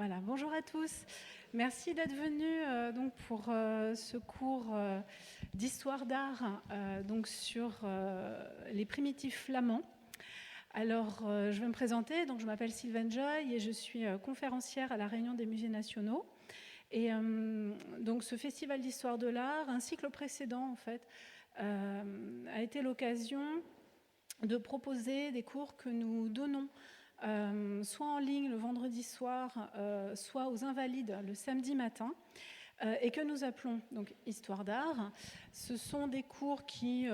Voilà, bonjour à tous. Merci d'être venus donc pour ce cours d'histoire d'art donc sur les primitifs flamands. Alors, je vais me présenter. Donc, je m'appelle Sylvaine Joy et je suis conférencière à la Réunion des musées nationaux. Et donc, ce festival d'histoire de l'art, ainsi que le précédent, en fait, a été l'occasion de proposer des cours que nous donnons soit en ligne le vendredi soir, soit aux Invalides le samedi matin, et que nous appelons donc Histoire d'art. Ce sont des cours qui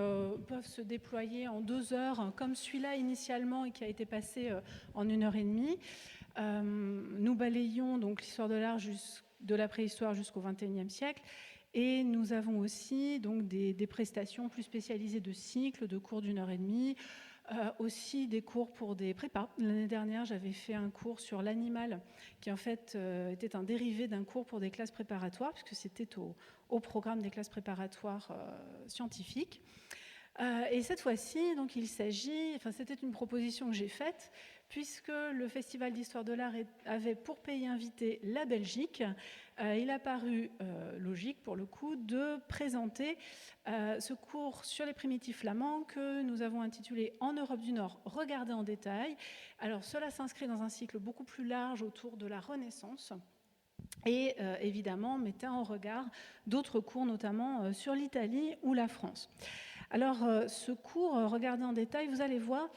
peuvent se déployer en 2 heures, comme celui-là initialement et qui a été passé en 1h30. Nous balayons donc l'histoire de l'art de la préhistoire jusqu'au XXIe siècle. Et nous avons aussi donc des prestations plus spécialisées de cycles, de cours d'1h30, aussi des cours pour des prépas. L'année dernière, j'avais fait un cours sur l'animal qui en fait était un dérivé d'un cours pour des classes préparatoires, puisque c'était au programme des classes préparatoires scientifiques. Et cette fois-ci, donc c'était une proposition que j'ai faite, puisque le Festival d'Histoire de l'Art avait pour pays invité la Belgique. Il a paru logique, pour le coup, de présenter ce cours sur les primitifs flamands que nous avons intitulé « En Europe du Nord, regardez en détail ». Alors, cela s'inscrit dans un cycle beaucoup plus large autour de la Renaissance et évidemment mettait en regard d'autres cours, notamment sur l'Italie ou la France. Alors, ce cours, regardez en détail, vous allez voir,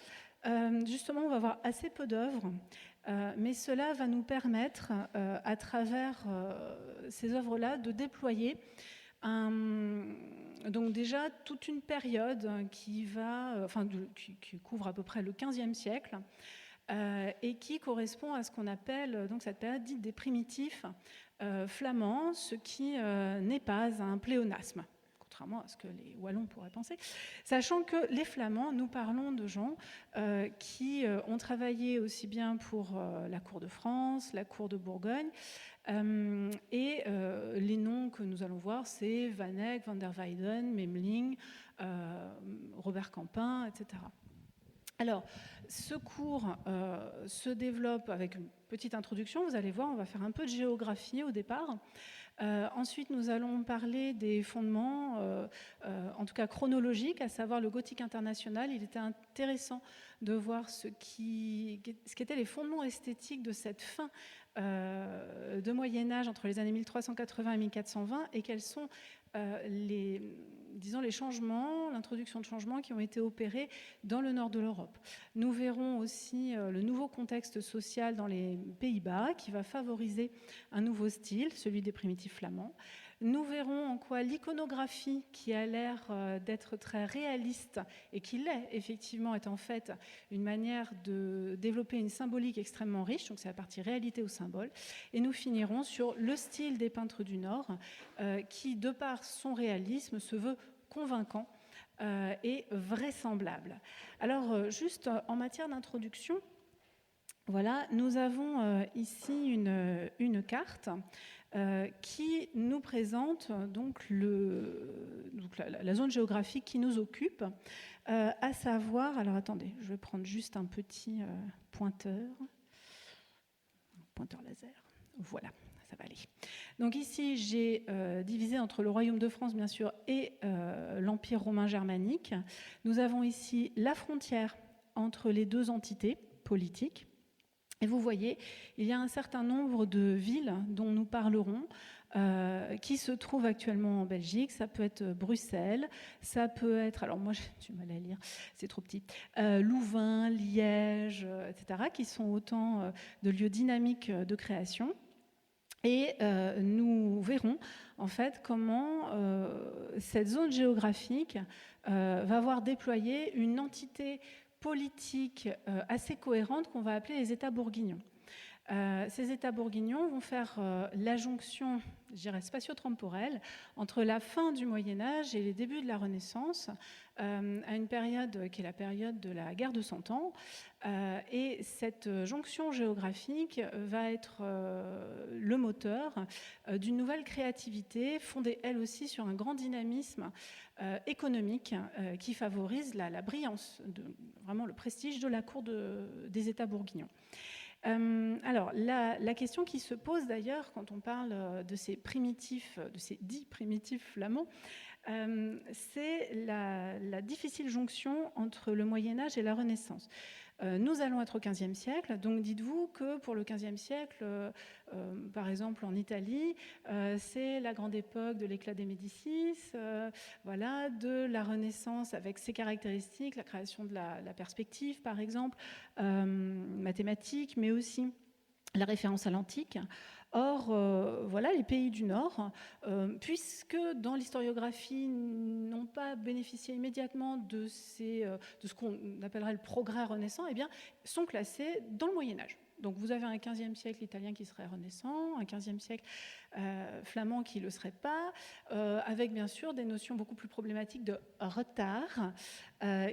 justement, on va voir assez peu d'œuvres, mais cela va nous permettre, à travers ces œuvres-là, de déployer donc déjà toute une période qui couvre à peu près le XVe siècle et qui correspond à ce qu'on appelle donc cette période dite des primitifs flamands, ce qui n'est pas un pléonasme, contrairement à ce que les Wallons pourraient penser, sachant que les Flamands, nous parlons de gens qui ont travaillé aussi bien pour la cour de France, la cour de Bourgogne, et les noms que nous allons voir, c'est Van Eyck, Van der Weyden, Memling, Robert Campin, etc. Alors, ce cours se développe avec une petite introduction. Vous allez voir, on va faire un peu de géographie au départ. Ensuite, nous allons parler des fondements, en tout cas chronologiques, à savoir le gothique international. Il était intéressant de voir ce qu'étaient les fondements esthétiques de cette fin de Moyen-Âge entre les années 1380 et 1420 et quels sont les changements, l'introduction de changements qui ont été opérés dans le nord de l'Europe. Nous verrons aussi le nouveau contexte social dans les Pays-Bas qui va favoriser un nouveau style, celui des primitifs flamands. Nous verrons en quoi l'iconographie, qui a l'air d'être très réaliste et qui l'est effectivement, est en fait une manière de développer une symbolique extrêmement riche, donc c'est la partie réalité au symbole. Et nous finirons sur le style des peintres du Nord, qui, de par son réalisme, se veut convaincant et vraisemblable. Alors, juste en matière d'introduction, voilà, nous avons ici une carte qui nous présente donc la zone géographique qui nous occupe, à savoir, alors attendez, je vais prendre juste un petit pointeur laser, voilà, ça va aller. Donc ici, j'ai divisé entre le Royaume de France, bien sûr, et l'Empire romain germanique. Nous avons ici la frontière entre les deux entités politiques. Et vous voyez, il y a un certain nombre de villes dont nous parlerons qui se trouvent actuellement en Belgique. Ça peut être Bruxelles, ça peut être, alors moi j'ai du mal à lire, c'est trop petit, Louvain, Liège, etc., qui sont autant de lieux dynamiques de création. Et nous verrons en fait comment cette zone géographique va voir déployer une entité politique assez cohérente qu'on va appeler les États bourguignons. Ces États bourguignons vont faire la jonction, je dirais, spatio-temporelle entre la fin du Moyen-Âge et les débuts de la Renaissance, à une période qui est la période de la guerre de Cent Ans. Et cette jonction géographique va être le moteur d'une nouvelle créativité fondée, elle aussi, sur un grand dynamisme économique qui favorise la brillance, vraiment le prestige de la cour des États bourguignons. Alors, la question qui se pose d'ailleurs quand on parle de ces dits primitifs flamands, c'est la difficile jonction entre le Moyen-Âge et la Renaissance. Nous allons être au XVe siècle, donc dites-vous que pour le XVe siècle, par exemple en Italie, c'est la grande époque de l'éclat des Médicis, voilà, de la Renaissance avec ses caractéristiques, la création de la perspective par exemple, mathématiques, mais aussi la référence à l'antique. Or, voilà, les pays du Nord, puisque dans l'historiographie n'ont pas bénéficié immédiatement de ce qu'on appellerait le progrès renaissant, eh bien, sont classés dans le Moyen-Âge. Donc vous avez un XVe siècle italien qui serait renaissant, un XVe siècle flamand qui ne le serait pas, avec bien sûr des notions beaucoup plus problématiques de retard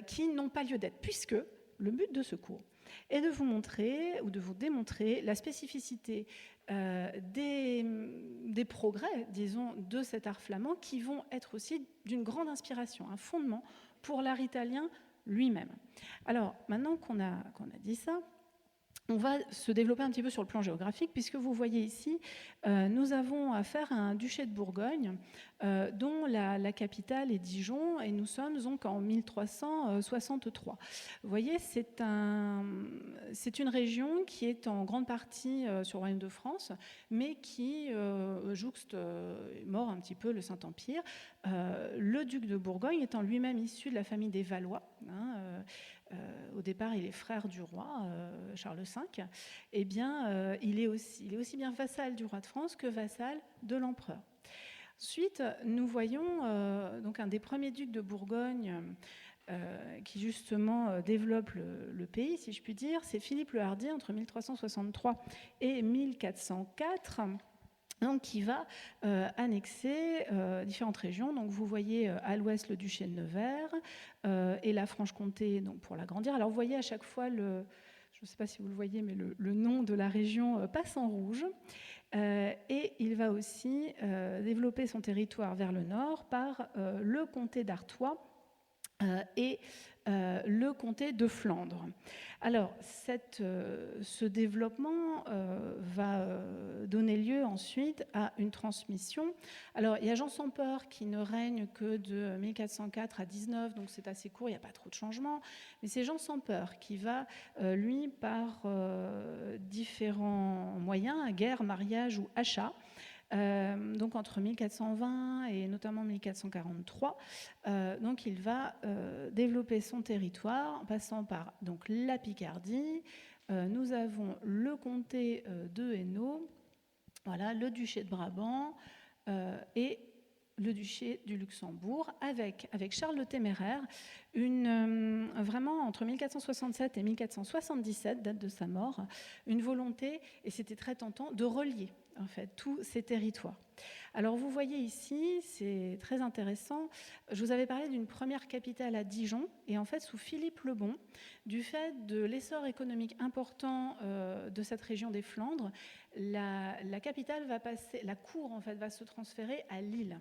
qui n'ont pas lieu d'être, puisque le but de ce cours est de vous montrer ou de vous démontrer la spécificité des progrès, disons, de cet art flamand qui vont être aussi d'une grande inspiration, un fondement pour l'art italien lui-même. Alors, maintenant qu'on a dit ça, on va se développer un petit peu sur le plan géographique, puisque vous voyez ici, nous avons affaire à un duché de Bourgogne, dont la capitale est Dijon, et nous sommes donc en 1363. Vous voyez, c'est une région qui est en grande partie sur le Royaume de France, mais qui jouxte, mort un petit peu le Saint-Empire. Le duc de Bourgogne étant lui-même issu de la famille des Valois, au départ, il est frère du roi, Charles V, eh bien, il est aussi bien vassal du roi de France que vassal de l'empereur. Ensuite, nous voyons donc un des premiers ducs de Bourgogne qui justement développe le pays, si je puis dire, c'est Philippe le Hardi entre 1363 et 1404. Donc, qui va annexer différentes régions. Donc, vous voyez à l'ouest le duché de Nevers et la Franche-Comté donc, pour l'agrandir. Alors, vous voyez à chaque fois, je ne sais pas si vous le voyez, mais le nom de la région passe en rouge. Et il va aussi développer son territoire vers le nord par le comté d'Artois et le comté de Flandre. Alors, ce développement va donner lieu ensuite à une transmission. Alors, il y a Jean sans Peur qui ne règne que de 1404 à 19, donc c'est assez court, il n'y a pas trop de changements. Mais c'est Jean sans Peur qui va, lui, par différents moyens, guerre, mariage ou achat, donc entre 1420 et notamment 1443, donc il va développer son territoire en passant par donc, la Picardie. Nous avons le comté de Hainaut, voilà, le duché de Brabant et le duché du Luxembourg, avec Charles le Téméraire, vraiment entre 1467 et 1477, date de sa mort, une volonté, et c'était très tentant, de relier en fait tous ces territoires. Alors vous voyez ici, c'est très intéressant, je vous avais parlé d'une première capitale à Dijon, et en fait sous Philippe le Bon, du fait de l'essor économique important de cette région des Flandres, la capitale va passer, la cour en fait va se transférer à Lille.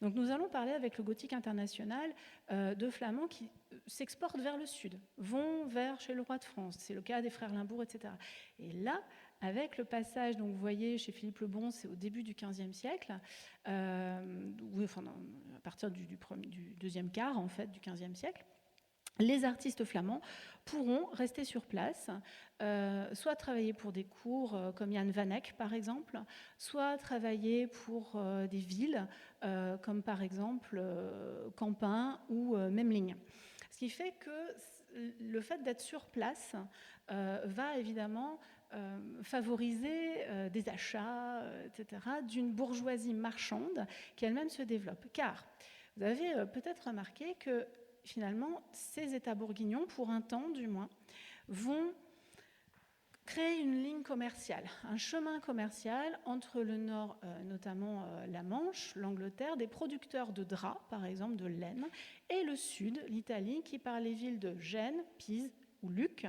Donc nous allons parler avec le gothique international de flamands qui s'exportent vers le sud, vont vers chez le roi de France, c'est le cas des frères Limbourg, etc. Et là, avec le passage, donc vous voyez chez Philippe le Bon, c'est au début du XVe siècle, à partir du deuxième quart en fait du XVe siècle, les artistes flamands pourront rester sur place, soit travailler pour des cours comme Jan van Eyck par exemple, soit travailler pour des villes comme par exemple Campin ou Memling. Ce qui fait que le fait d'être sur place va évidemment favoriser des achats, etc., d'une bourgeoisie marchande qui elle-même se développe. Car vous avez peut-être remarqué que finalement, ces États bourguignons, pour un temps du moins, vont créer une ligne commerciale, un chemin commercial entre le nord, notamment la Manche, l'Angleterre, des producteurs de draps, par exemple de laine, et le sud, l'Italie, qui par les villes de Gênes, Pise ou Lucques,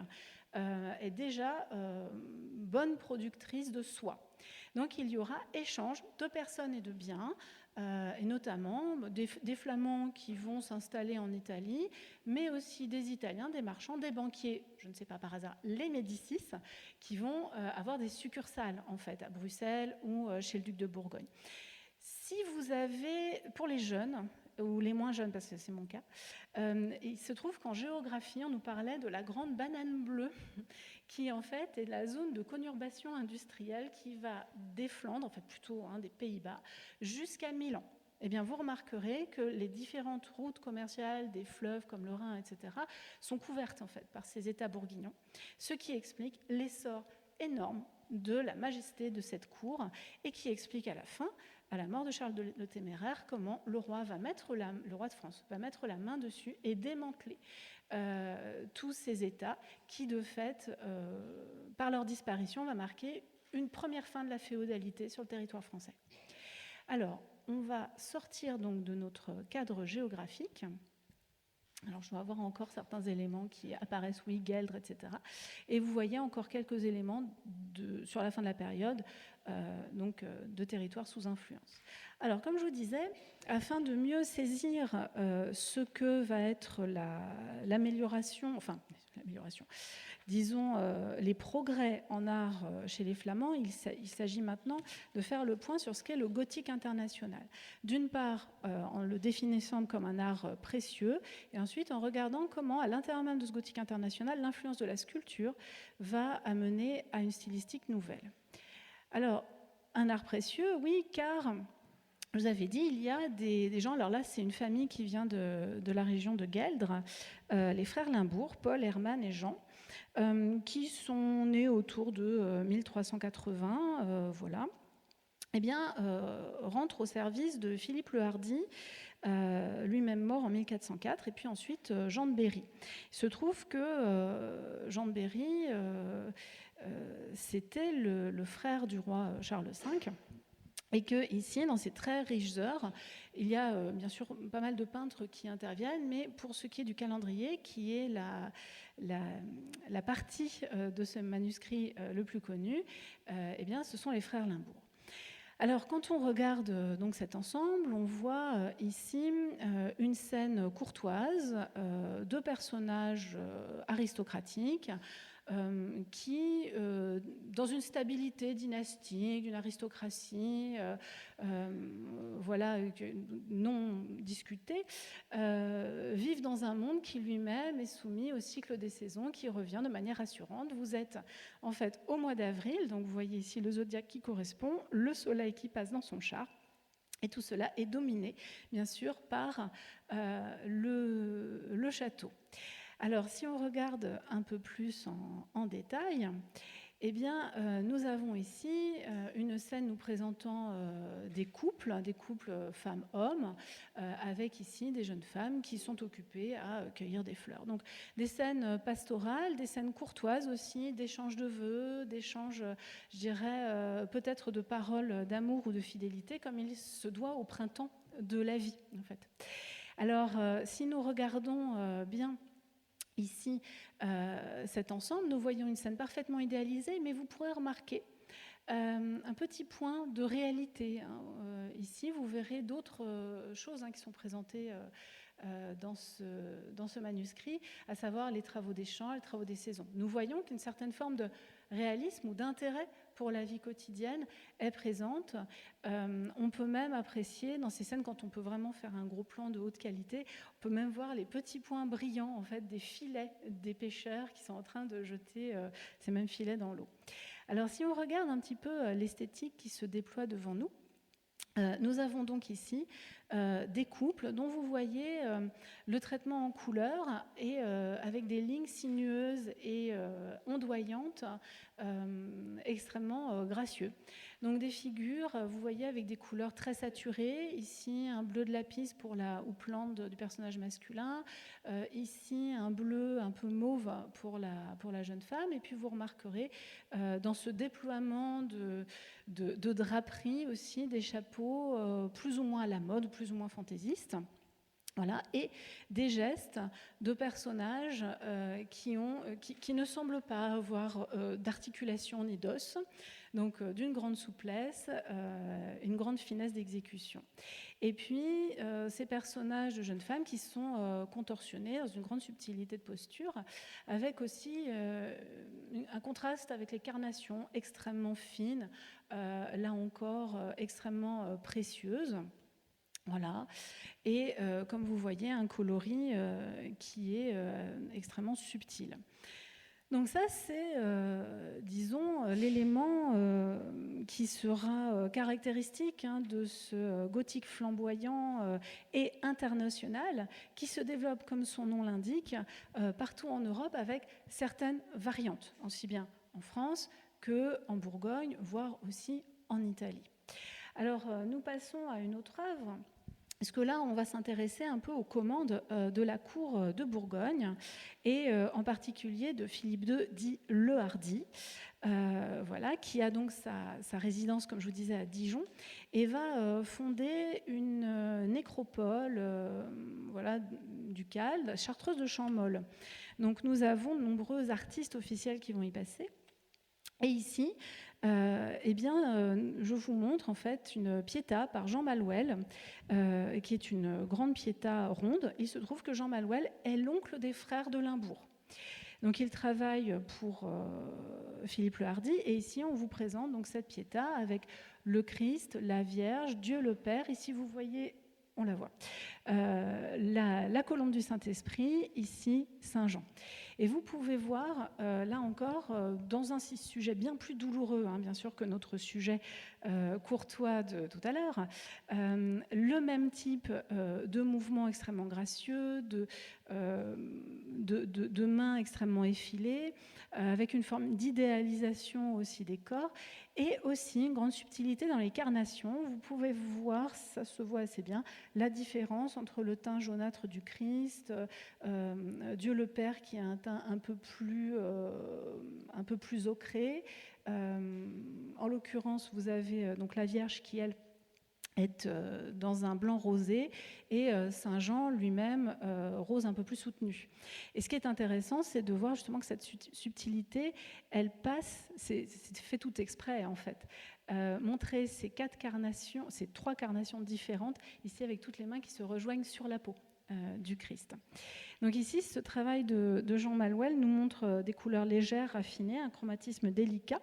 est déjà bonne productrice de soie. Donc il y aura échange de personnes et de biens, et notamment des Flamands qui vont s'installer en Italie, mais aussi des Italiens, des marchands, des banquiers, je ne sais pas par hasard, les Médicis, qui vont avoir des succursales en fait à Bruxelles ou chez le duc de Bourgogne. Si vous avez, pour les jeunes, ou les moins jeunes, parce que c'est mon cas, il se trouve qu'en géographie, on nous parlait de la grande banane bleue, qui en fait est la zone de conurbation industrielle qui va des Flandres, en fait plutôt des Pays-Bas, jusqu'à Milan. Eh bien, vous remarquerez que les différentes routes commerciales des fleuves comme le Rhin, etc., sont couvertes en fait par ces États bourguignons, ce qui explique l'essor énorme de la majesté de cette cour et qui explique à la fin, à la mort de Charles le Téméraire, comment le roi de France va mettre la main dessus et démanteler tous ces États qui, de fait, par leur disparition, va marquer une première fin de la féodalité sur le territoire français. Alors, on va sortir donc de notre cadre géographique. Alors, je dois avoir encore certains éléments qui apparaissent, oui, Gueldre, etc. Et vous voyez encore quelques éléments sur la fin de la période, de territoire sous influence. Alors, comme je vous disais, afin de mieux saisir ce que va être l'amélioration, disons, les progrès en art chez les Flamands, il s'agit maintenant de faire le point sur ce qu'est le gothique international. D'une part, en le définissant comme un art précieux, et ensuite en regardant comment, à l'intérieur même de ce gothique international, l'influence de la sculpture va amener à une stylistique nouvelle. Alors, un art précieux, oui, car... Je vous avais dit, il y a des gens, alors là c'est une famille qui vient de la région de Gueldre, les frères Limbourg, Paul, Hermann et Jean, qui sont nés autour de 1380, voilà, eh bien, rentrent au service de Philippe le Hardi, lui-même mort en 1404, et puis ensuite Jean de Berry. Il se trouve que Jean de Berry, c'était le frère du roi Charles V, et que ici, dans ces très riches heures, il y a bien sûr pas mal de peintres qui interviennent, mais pour ce qui est du calendrier, qui est la partie de ce manuscrit le plus connu, eh bien, ce sont les frères Limbourg. Alors, quand on regarde donc cet ensemble, on voit ici une scène courtoise, deux personnages aristocratiques, qui, dans une stabilité dynastique, d'une aristocratie voilà, non discutée, vivent dans un monde qui lui-même est soumis au cycle des saisons qui revient de manière assurante. Vous êtes en fait au mois d'avril, donc vous voyez ici le zodiaque qui correspond, le soleil qui passe dans son char. Et tout cela est dominé, bien sûr, par le château. Alors, si on regarde un peu plus en détail, eh bien, nous avons ici une scène nous présentant des couples femmes-hommes, avec ici des jeunes femmes qui sont occupées à cueillir des fleurs. Donc, des scènes pastorales, des scènes courtoises aussi, d'échanges de vœux, d'échanges, je dirais, peut-être de paroles d'amour ou de fidélité, comme il se doit au printemps de la vie, en fait. Alors, si nous regardons bien ici, cet ensemble, nous voyons une scène parfaitement idéalisée, mais vous pourrez remarquer un petit point de réalité. Ici, vous verrez d'autres choses qui sont présentées dans ce manuscrit, à savoir les travaux des champs, les travaux des saisons. Nous voyons qu'une certaine forme de réalisme ou d'intérêt pour la vie quotidienne est présente. On peut même apprécier dans ces scènes, quand on peut vraiment faire un gros plan de haute qualité, on peut même voir les petits points brillants en fait, des filets des pêcheurs qui sont en train de jeter ces mêmes filets dans l'eau. Alors si on regarde un petit peu l'esthétique qui se déploie devant nous, nous avons donc ici des couples dont vous voyez le traitement en couleur et avec des lignes sinueuses et ondoyantes extrêmement gracieux. Donc des figures, vous voyez, avec des couleurs très saturées. Ici, un bleu de lapis pour la houppelande du personnage masculin. Ici, un bleu un peu mauve pour la jeune femme. Et puis, vous remarquerez dans ce déploiement de draperies aussi, des chapeaux plus ou moins à la mode, plus ou moins fantaisistes. Voilà, et des gestes de personnages qui ne semblent pas avoir d'articulation ni d'os. Donc d'une grande souplesse, une grande finesse d'exécution. Et puis ces personnages de jeunes femmes qui sont contorsionnés dans une grande subtilité de posture, avec aussi un contraste avec les carnations extrêmement fines, là encore extrêmement précieuses. Voilà. Et comme vous voyez, un coloris qui est extrêmement subtil. Donc ça, c'est, disons, l'élément qui sera caractéristique de ce gothique flamboyant et international qui se développe, comme son nom l'indique, partout en Europe avec certaines variantes, aussi bien en France qu'en Bourgogne, voire aussi en Italie. Alors, nous passons à une autre œuvre. Parce que là, on va s'intéresser un peu aux commandes de la cour de Bourgogne, et en particulier de Philippe II, dit le Hardi, voilà, qui a donc sa résidence, comme je vous disais, à Dijon, et va fonder une nécropole voilà, ducale, Chartreuse de Champmolles. Donc nous avons de nombreux artistes officiels qui vont y passer. Et ici, je vous montre en fait une Pietà par Jean Malouel, qui est une grande Pietà ronde. Il se trouve que Jean Malouel est l'oncle des frères de Limbourg. Donc il travaille pour Philippe le Hardi, et ici on vous présente donc cette Pietà avec le Christ, la Vierge, Dieu le Père. Ici vous voyez, on la voit, la colombe du Saint-Esprit, ici Saint Jean. Et vous pouvez voir, là encore, dans un sujet bien plus douloureux, bien sûr, que notre sujet courtois de tout à l'heure, le même type de mouvement extrêmement gracieux, de mains extrêmement effilées, avec une forme d'idéalisation aussi des corps, et aussi une grande subtilité dans les carnations. Vous pouvez voir, ça se voit assez bien, la différence entre le teint jaunâtre du Christ, Dieu le Père qui a un teint un peu plus ocré. En l'occurrence, vous avez donc la Vierge qui, elle, est dans un blanc rosé, et Saint Jean lui-même rose un peu plus soutenu. Et ce qui est intéressant, c'est de voir justement que cette subtilité, elle passe, c'est fait tout exprès en fait, montrer ces trois carnations différentes, ici avec toutes les mains qui se rejoignent sur la peau du Christ. Donc ici, ce travail de Jean Malouel nous montre des couleurs légères, raffinées, un chromatisme délicat.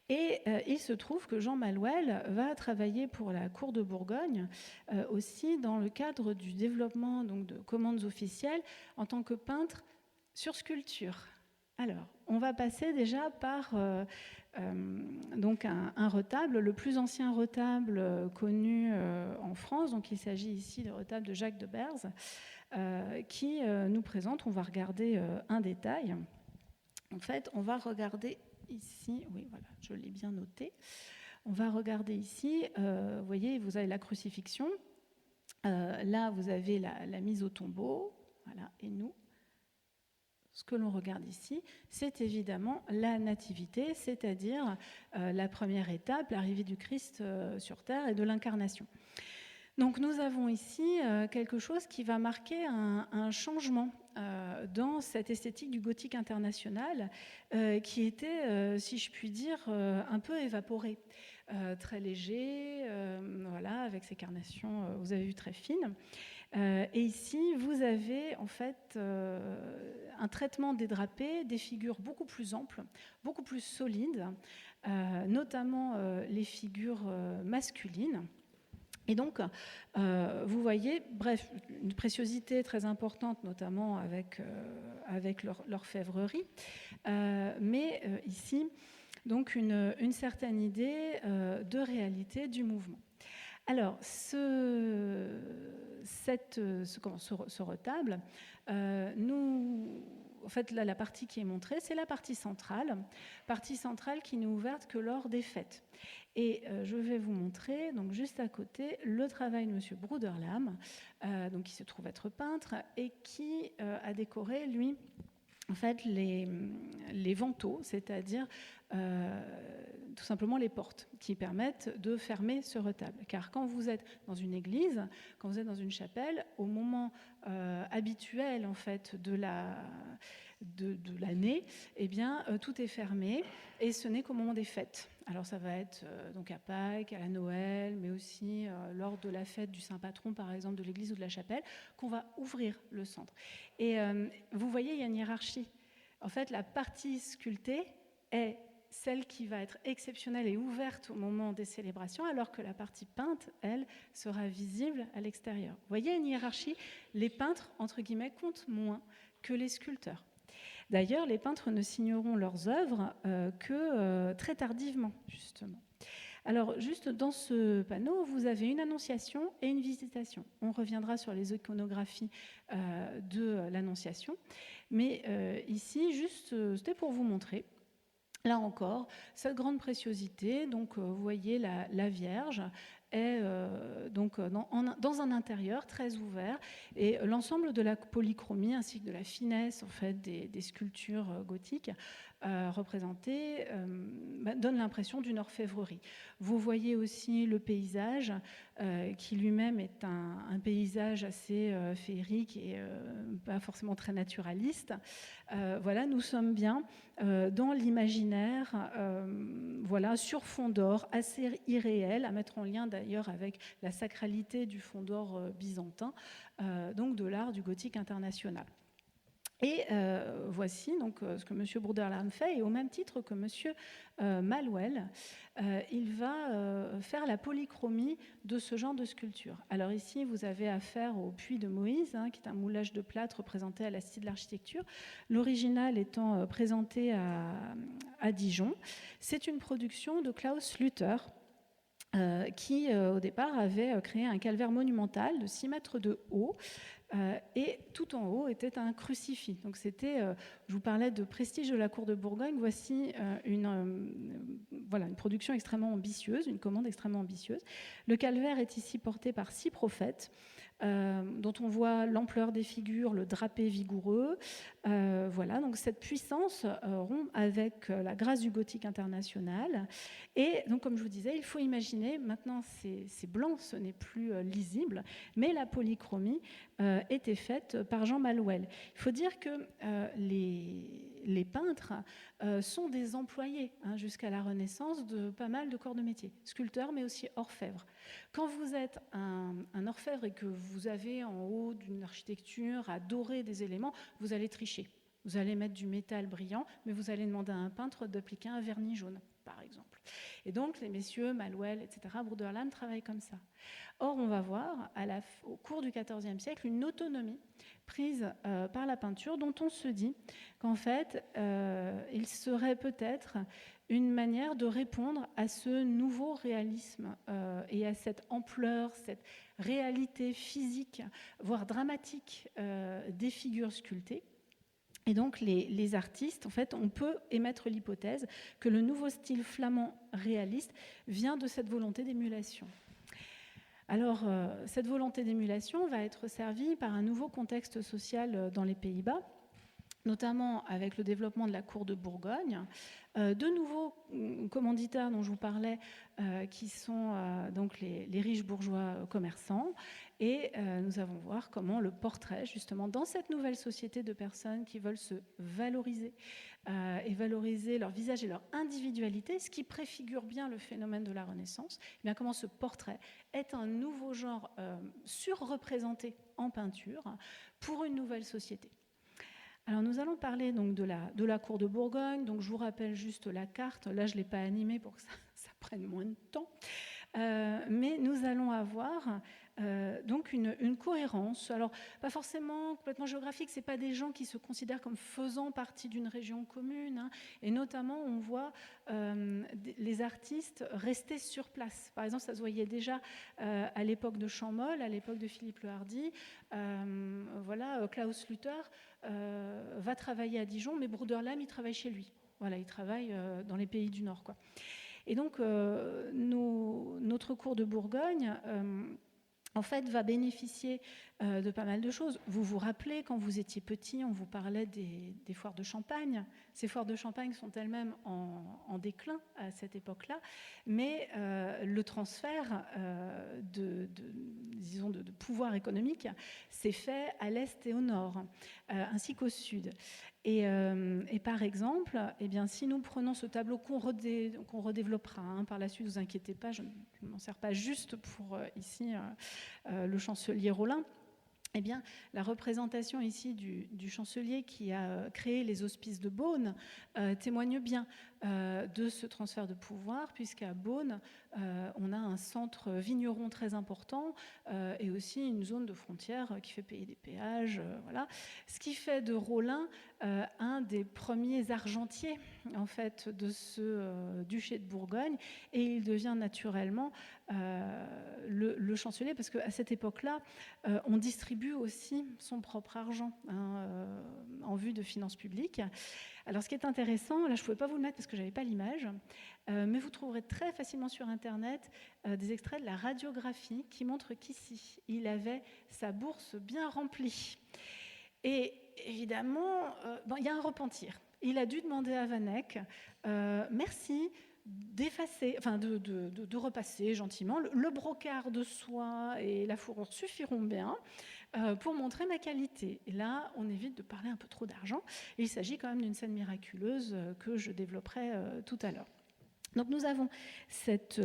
Et il se trouve que Jean Malouel va travailler pour la cour de Bourgogne aussi dans le cadre du développement donc, de commandes officielles en tant que peintre sur sculpture. Alors, on va passer déjà par donc un retable, le plus ancien retable connu en France. Donc il s'agit ici du retable de Jacques de Berze, qui nous présente, on va regarder un détail. En fait, on va regarder ici, oui, voilà, je l'ai bien noté. On va regarder ici, vous voyez, vous avez la crucifixion. Là, vous avez la mise au tombeau. Voilà, et nous, ce que l'on regarde ici, c'est évidemment la nativité, c'est-à-dire la première étape, l'arrivée du Christ sur terre et de l'incarnation. Donc nous avons ici quelque chose qui va marquer un changement dans cette esthétique du gothique international qui était, si je puis dire, un peu évaporée, très léger, voilà, avec ces carnations, vous avez vu, très fines. Et ici, vous avez en fait un traitement des drapés, des figures beaucoup plus amples, beaucoup plus solides, notamment les figures masculines. Et donc, vous voyez, bref, une préciosité très importante, notamment avec l'orfèvrerie, mais ici, donc une certaine idée de réalité du mouvement. Alors, ce retable, en fait, là, la partie qui est montrée, c'est la partie centrale qui n'est ouverte que lors des fêtes. Et je vais vous montrer, donc juste à côté, le travail de M. Bruderlam, donc qui se trouve être peintre et qui a décoré, lui, en fait, les vantaux, c'est-à-dire tout simplement les portes qui permettent de fermer ce retable. Car quand vous êtes dans une église, quand vous êtes dans une chapelle, au moment habituel en fait de l'année, eh bien, tout est fermé et ce n'est qu'au moment des fêtes. Alors ça va être donc à Pâques, à la Noël, mais aussi lors de la fête du Saint-Patron, par exemple, de l'église ou de la chapelle, qu'on va ouvrir le centre. Et vous voyez, il y a une hiérarchie. En fait, la partie sculptée est celle qui va être exceptionnelle et ouverte au moment des célébrations, alors que la partie peinte, elle, sera visible à l'extérieur. Vous voyez une hiérarchie, les peintres, entre guillemets, comptent moins que les sculpteurs. D'ailleurs, les peintres ne signeront leurs œuvres que très tardivement, justement. Alors, juste dans ce panneau, vous avez une annonciation et une visitation. On reviendra sur les iconographies de l'annonciation. Mais ici, juste, c'était pour vous montrer. Là encore, cette grande préciosité, donc vous voyez la Vierge est donc dans un intérieur très ouvert et l'ensemble de la polychromie ainsi que de la finesse en fait des sculptures gothiques représentées donne l'impression d'une orfèvrerie. Vous voyez aussi le paysage qui lui-même est un paysage assez féerique et pas forcément très naturaliste. Voilà, nous sommes bien dans l'imaginaire, voilà, sur fond d'or, assez irréel, à mettre en lien d'ailleurs avec la sacralité du fond d'or byzantin, donc de l'art du gothique international. Et voici donc ce que M. Bruderlam fait, et au même titre que M. Malouel, il va faire la polychromie de ce genre de sculpture. Alors ici, vous avez affaire au Puits de Moïse, hein, qui est un moulage de plâtre présenté à la Cité de l'Architecture, l'original étant présenté à Dijon. C'est une production de Klaus Luther, qui au départ avait créé un calvaire monumental de 6 mètres de haut, et tout en haut était un crucifix. Donc c'était, je vous parlais de prestige de la cour de Bourgogne, voici voilà, une production extrêmement ambitieuse, une commande extrêmement ambitieuse. Le calvaire est ici porté par 6 prophètes, dont on voit l'ampleur des figures, le drapé vigoureux. Voilà, donc cette puissance rompt avec la grâce du gothique international. Et donc, comme je vous disais, il faut imaginer, maintenant c'est blanc, ce n'est plus lisible, mais la polychromie était faite par Jean Malouel. Il faut dire que les peintres sont des employés jusqu'à la Renaissance de pas mal de corps de métier, sculpteurs mais aussi orfèvres. Quand vous êtes un orfèvre et que vous avez en haut d'une architecture à dorer des éléments, vous allez tricher. Vous allez mettre du métal brillant, mais vous allez demander à un peintre d'appliquer un vernis jaune, par exemple. Et donc, les messieurs, Malouel, etc., Bruderlam travaillent comme ça. Or, on va voir, au cours du XIVe siècle, une autonomie prise par la peinture dont on se dit qu'en fait, il serait peut-être une manière de répondre à ce nouveau réalisme et à cette ampleur, cette réalité physique, voire dramatique des figures sculptées. Et donc, les artistes, en fait, on peut émettre l'hypothèse que le nouveau style flamand réaliste vient de cette volonté d'émulation. Alors, cette volonté d'émulation va être servie par un nouveau contexte social dans les Pays-Bas, notamment avec le développement de la cour de Bourgogne, de nouveaux commanditaires dont je vous parlais, qui sont donc les riches bourgeois commerçants, et nous allons voir comment le portrait, justement, dans cette nouvelle société de personnes qui veulent se valoriser et valoriser leur visage et leur individualité, ce qui préfigure bien le phénomène de la Renaissance, eh bien comment ce portrait est un nouveau genre surreprésenté en peinture pour une nouvelle société. Alors nous allons parler donc de la cour de Bourgogne. Donc je vous rappelle juste la carte. Là je ne l'ai pas animée pour que ça prenne moins de temps. Mais nous allons avoir donc une cohérence. Alors pas forcément complètement géographique. C'est pas des gens qui se considèrent comme faisant partie d'une région commune. Hein. Et notamment on voit les artistes rester sur place. Par exemple, ça se voyait déjà à l'époque de Champmol, à l'époque de Philippe le Hardy. Voilà, Klaus Luther va travailler à Dijon, mais Bruderlam, il travaille chez lui. Voilà, il travaille dans les pays du Nord, quoi. Et donc, notre cour de Bourgogne, en fait, va bénéficier de pas mal de choses. Vous vous rappelez, quand vous étiez petit, on vous parlait des foires de Champagne. Ces foires de Champagne sont elles-mêmes en déclin à cette époque-là, mais le transfert de pouvoir économique s'est fait à l'est et au nord, ainsi qu'au sud. Et par exemple, eh bien, si nous prenons ce tableau qu'on redéveloppera par la suite, ne vous inquiétez pas, je ne m'en sers pas juste pour ici le chancelier Rollin. Eh bien, la représentation ici du chancelier qui a créé les hospices de Beaune témoigne bien de ce transfert de pouvoir, puisqu'à Beaune, on a un centre vigneron très important et aussi une zone de frontière qui fait payer des péages. Voilà. Ce qui fait de Rollin un des premiers argentiers en fait, de ce duché de Bourgogne, et il devient naturellement le chancelier, parce qu'à cette époque-là, on distribue aussi son propre argent en vue de finances publiques. Alors, ce qui est intéressant, là, je ne pouvais pas vous le mettre parce que je n'avais pas l'image, mais vous trouverez très facilement sur Internet des extraits de la radiographie qui montrent qu'ici, il avait sa bourse bien remplie. Et évidemment, il y a un repentir. Il a dû demander à Van Eyck, merci, d'effacer, enfin de repasser gentiment. Le brocart de soie et la fourrure suffiront bien pour montrer ma qualité. Et là, on évite de parler un peu trop d'argent. Il s'agit quand même d'une scène miraculeuse que je développerai tout à l'heure. Donc nous avons cette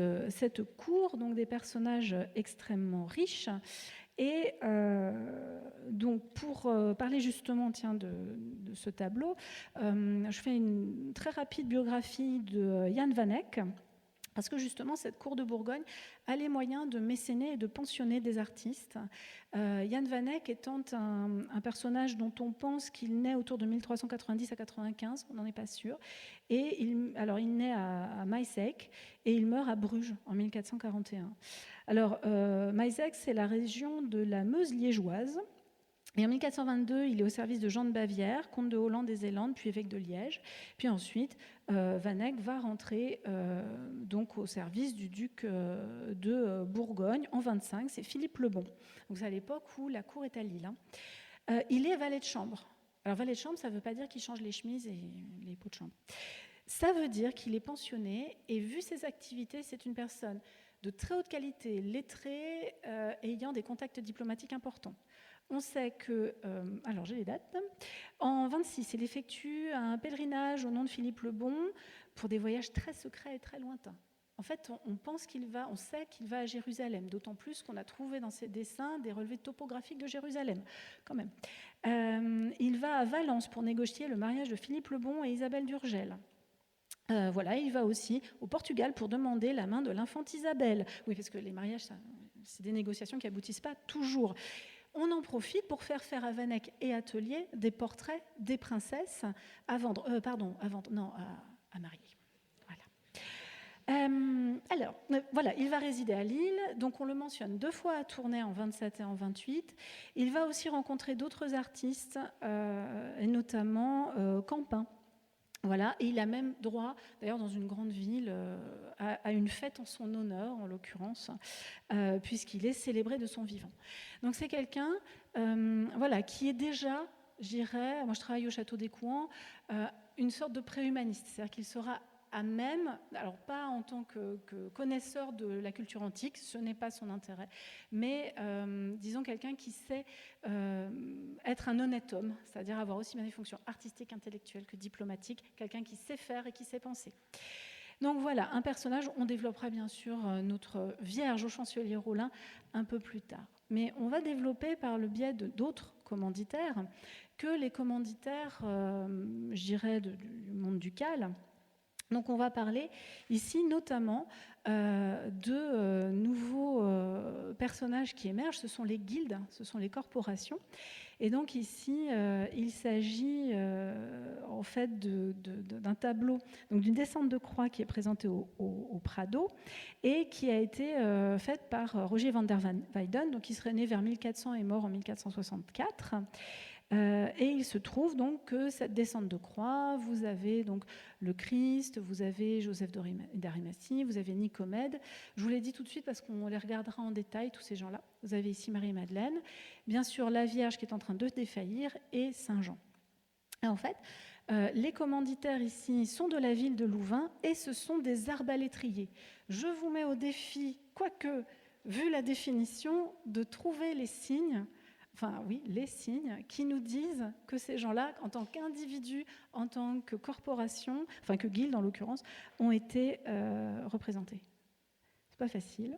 cour, donc des personnages extrêmement riches. Et donc pour parler justement de ce tableau, je fais une très rapide biographie de Jan Van Eyck, parce que justement cette cour de Bourgogne a les moyens de mécéner et de pensionner des artistes. Jan Van Eyck étant un personnage dont on pense qu'il naît autour de 1390 à 95, on n'en est pas sûr, et il naît à Maizec et il meurt à Bruges en 1441. Alors, Maizec, c'est la région de la Meuse liégeoise. Et en 1422, il est au service de Jean de Bavière, comte de Hollande et Zélande, puis évêque de Liège. Puis ensuite, Van Eyck va rentrer donc au service du duc de Bourgogne en 25. C'est Philippe le Bon. Donc c'est à l'époque où la cour est à Lille. Il est valet de chambre. Alors valet de chambre, ça ne veut pas dire qu'il change les chemises et les pots de chambre. Ça veut dire qu'il est pensionné et vu ses activités, c'est une personne de très haute qualité, lettrée, ayant des contacts diplomatiques importants. On sait que, alors j'ai les dates, en 26, il effectue un pèlerinage au nom de Philippe le Bon pour des voyages très secrets et très lointains. En fait, on sait qu'il va à Jérusalem, d'autant plus qu'on a trouvé dans ses dessins des relevés topographiques de Jérusalem, quand même. Il va à Valence pour négocier le mariage de Philippe le Bon et Isabelle d'Urgell. Voilà, il va aussi au Portugal pour demander la main de l'infante Isabelle. Oui, parce que les mariages, c'est des négociations qui n'aboutissent pas toujours. On en profite pour faire à Van Eyck et Atelier des portraits des princesses à vendre, à marier. Voilà, il va résider à Lille, donc on le mentionne 2 fois à Tournai en 27 et en 28. Il va aussi rencontrer d'autres artistes, et notamment Campin. Voilà, et il a même droit, d'ailleurs dans une grande ville, à une fête en son honneur, en l'occurrence, puisqu'il est célébré de son vivant. Donc c'est quelqu'un qui est déjà, je dirais, moi je travaille au Château des Couans, une sorte de préhumaniste, c'est-à-dire qu'il sera à même, alors pas en tant que connaisseur de la culture antique, ce n'est pas son intérêt, mais disons quelqu'un qui sait être un honnête homme, c'est-à-dire avoir aussi bien des fonctions artistiques, intellectuelles que diplomatiques, quelqu'un qui sait faire et qui sait penser. Donc voilà, un personnage, on développera bien sûr notre vierge au chancelier Rollin un peu plus tard. Mais on va développer par le biais d'autres commanditaires que les commanditaires, je dirais, du monde ducal. Donc on va parler ici notamment de nouveaux personnages qui émergent, ce sont les guildes, ce sont les corporations. Et donc ici, il s'agit en fait d'un tableau, donc d'une descente de croix qui est présentée au Prado et qui a été faite par Roger van der Weyden, donc qui serait né vers 1400 et mort en 1464. Et il se trouve donc que cette descente de croix, vous avez donc le Christ, vous avez Joseph d'Arimathie, vous avez Nicomède. Je vous l'ai dit tout de suite parce qu'on les regardera en détail, tous ces gens-là. Vous avez ici Marie-Madeleine, bien sûr la Vierge qui est en train de défaillir et Saint-Jean. Et en fait, les commanditaires ici sont de la ville de Louvain et ce sont des arbalétriers. Je vous mets au défi, quoique, vu la définition, de trouver les signes enfin oui, les signes qui nous disent que ces gens-là, en tant qu'individus, en tant que corporation, enfin que guildes en l'occurrence, ont été représentés. C'est pas facile.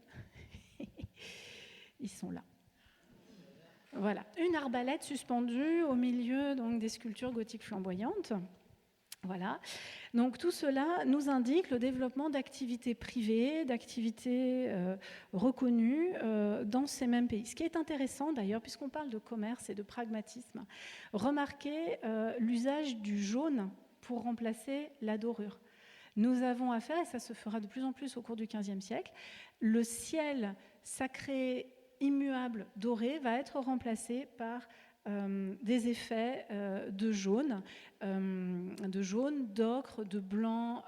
Ils sont là. Voilà, une arbalète suspendue au milieu donc, des sculptures gothiques flamboyantes. Voilà. Donc tout cela nous indique le développement d'activités privées, d'activités reconnues dans ces mêmes pays. Ce qui est intéressant d'ailleurs, puisqu'on parle de commerce et de pragmatisme, remarquez l'usage du jaune pour remplacer la dorure. Nous avons affaire, et ça se fera de plus en plus au cours du XVe siècle, le ciel sacré immuable doré va être remplacé par des effets de jaune, d'ocre, de blanc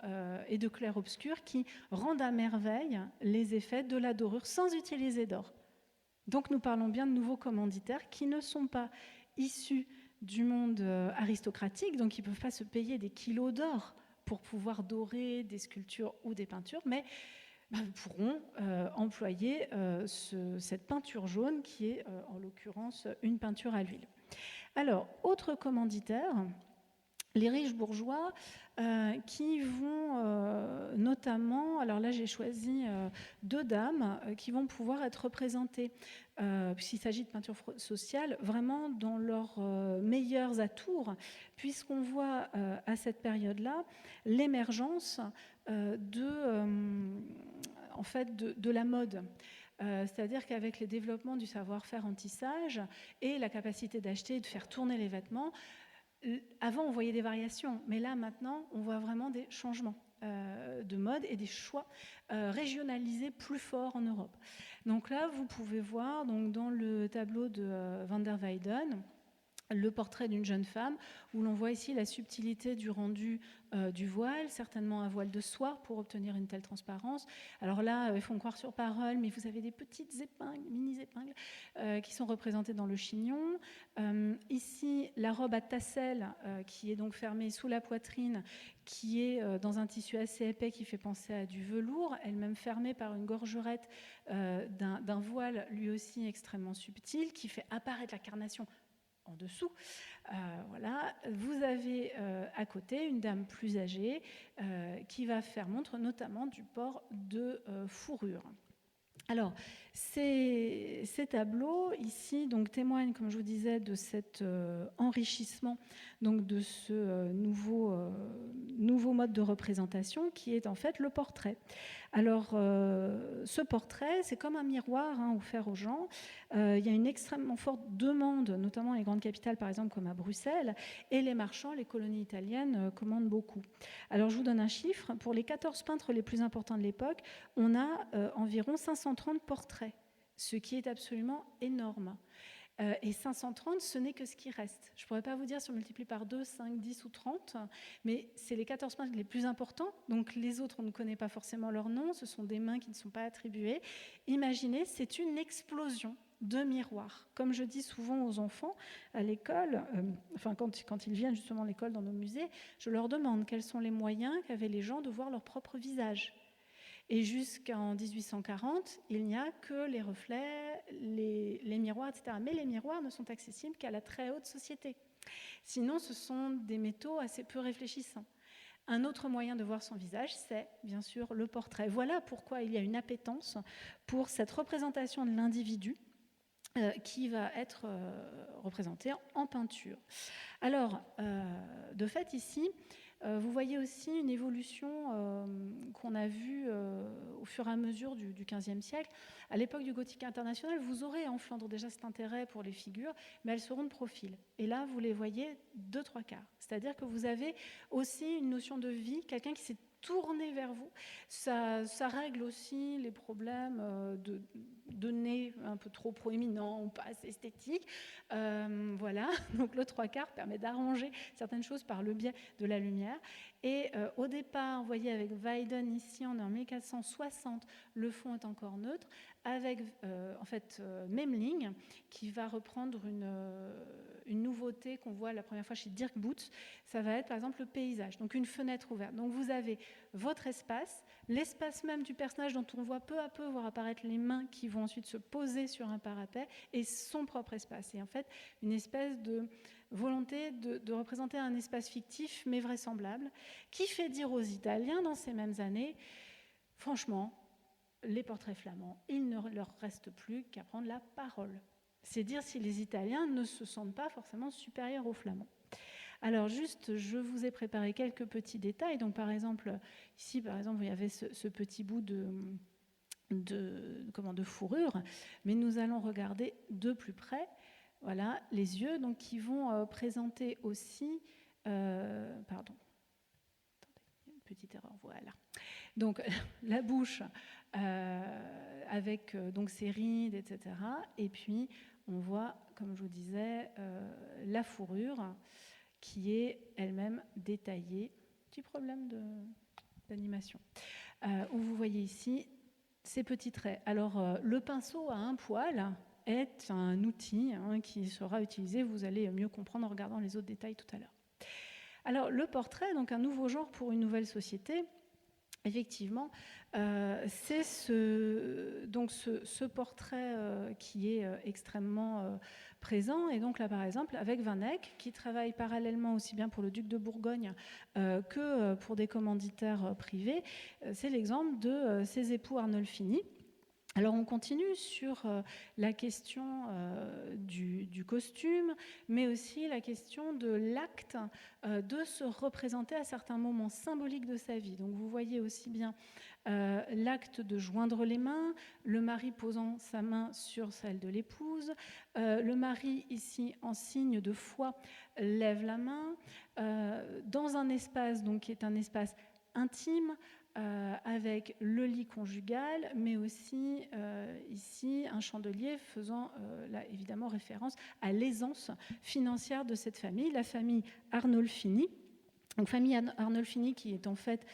et de clair-obscur qui rendent à merveille les effets de la dorure sans utiliser d'or. Donc nous parlons bien de nouveaux commanditaires qui ne sont pas issus du monde aristocratique, donc ils ne peuvent pas se payer des kilos d'or pour pouvoir dorer des sculptures ou des peintures, mais pourront employer cette peinture jaune qui est en l'occurrence une peinture à l'huile. Alors, autre commanditaire, les riches bourgeois qui vont notamment, alors là j'ai choisi 2 dames qui vont pouvoir être représentées, puisqu'il s'agit de peinture sociale, vraiment dans leurs meilleurs atours, puisqu'on voit à cette période-là l'émergence de la mode. C'est-à-dire qu'avec les développements du savoir-faire en tissage et la capacité d'acheter et de faire tourner les vêtements, avant on voyait des variations, mais là maintenant on voit vraiment des changements de mode et des choix régionalisés plus forts en Europe. Donc là vous pouvez voir donc, dans le tableau de van der Weyden le portrait d'une jeune femme, où l'on voit ici la subtilité du rendu du voile, certainement un voile de soie pour obtenir une telle transparence. Alors là, ils font croire sur parole, mais vous avez des petites épingles, mini-épingles, qui sont représentées dans le chignon. Ici, la robe à tassel, qui est donc fermée sous la poitrine, qui est dans un tissu assez épais qui fait penser à du velours, elle-même fermée par une gorgerette d'un voile lui aussi extrêmement subtil, qui fait apparaître la carnation en dessous. Voilà. Vous avez à côté une dame plus âgée qui va faire montre notamment du port de fourrure. Alors, ces tableaux ici donc, témoignent, comme je vous disais, de cet enrichissement donc, de ce nouveau mode de représentation qui est en fait le portrait. Alors, ce portrait, c'est comme un miroir offert aux gens. Il y a une extrêmement forte demande, notamment dans les grandes capitales, par exemple, comme à Bruxelles, et les marchands, les colonies italiennes, commandent beaucoup. Alors, je vous donne un chiffre. Pour les 14 peintres les plus importants de l'époque, on a environ 530 portraits, ce qui est absolument énorme. Et 530, ce n'est que ce qui reste. Je ne pourrais pas vous dire si on multiplie par 2, 5, 10 ou 30, mais c'est les 14 peintres les plus importants. Donc les autres, on ne connaît pas forcément leur nom, ce sont des mains qui ne sont pas attribuées. Imaginez, c'est une explosion de miroirs. Comme je dis souvent aux enfants à l'école, quand ils viennent justement à l'école dans nos musées, je leur demande quels sont les moyens qu'avaient les gens de voir leur propre visage. Et jusqu'en 1840, il n'y a que les reflets, les miroirs, etc. Mais les miroirs ne sont accessibles qu'à la très haute société. Sinon, ce sont des métaux assez peu réfléchissants. Un autre moyen de voir son visage, c'est bien sûr le portrait. Voilà pourquoi il y a une appétence pour cette représentation de l'individu qui va être représentée en peinture. Alors, de fait, ici, vous voyez aussi une évolution qu'on a vue au fur et à mesure du XVe siècle. À l'époque du Gothique international, vous aurez en Flandre déjà cet intérêt pour les figures, mais elles seront de profil. Et là, vous les voyez 2-3 quarts. C'est-à-dire que vous avez aussi une notion de vie, quelqu'un qui s'est tourné vers vous. Ça règle aussi les problèmes de nez un peu trop proéminent ou pas assez esthétique. Voilà, donc le 3 quarts permet d'arranger certaines choses par le biais de la lumière. Et au départ, vous voyez avec Weyden ici, on est en 1460, le fond est encore neutre, avec Memling qui va reprendre une nouveauté qu'on voit la première fois chez Dirk Boots, ça va être par exemple le paysage, donc une fenêtre ouverte. Donc vous avez votre espace, l'espace même du personnage dont on voit peu à peu voir apparaître les mains qui vont ensuite se poser sur un parapet, et son propre espace. Et en fait, une espèce de volonté de représenter un espace fictif mais vraisemblable, qui fait dire aux Italiens dans ces mêmes années, franchement, les portraits flamands, il ne leur reste plus qu'à prendre la parole. C'est dire si les Italiens ne se sentent pas forcément supérieurs aux Flamands. Alors juste, je vous ai préparé quelques petits détails. Donc par exemple, ici par exemple, il y avait ce petit bout de fourrure, mais nous allons regarder de plus près. Voilà, les yeux donc, qui vont présenter aussi... pardon. Attendez, une petite erreur, voilà. Donc la bouche avec donc ses rides, etc. Et puis on voit, comme je vous disais, la fourrure qui est elle-même détaillée. Petit problème d'animation. Où vous voyez ici ces petits traits. Alors le pinceau à un poil est un outil qui sera utilisé, vous allez mieux comprendre en regardant les autres détails tout à l'heure. Alors le portrait, donc un nouveau genre pour une nouvelle société. Effectivement, c'est ce portrait qui est extrêmement présent. Et donc là, par exemple, avec Van Eyck, qui travaille parallèlement aussi bien pour le duc de Bourgogne que pour des commanditaires privés, c'est l'exemple de ses époux Arnolfini. Alors on continue sur la question du costume, mais aussi la question de l'acte de se représenter à certains moments symboliques de sa vie. Donc vous voyez aussi bien l'acte de joindre les mains, le mari posant sa main sur celle de l'épouse, le mari ici en signe de foi lève la main, dans un espace donc, qui est un espace intime, avec le lit conjugal, mais aussi ici un chandelier faisant là, évidemment référence à l'aisance financière de cette famille, la famille Arnolfini. Donc famille Arnolfini qui est en fait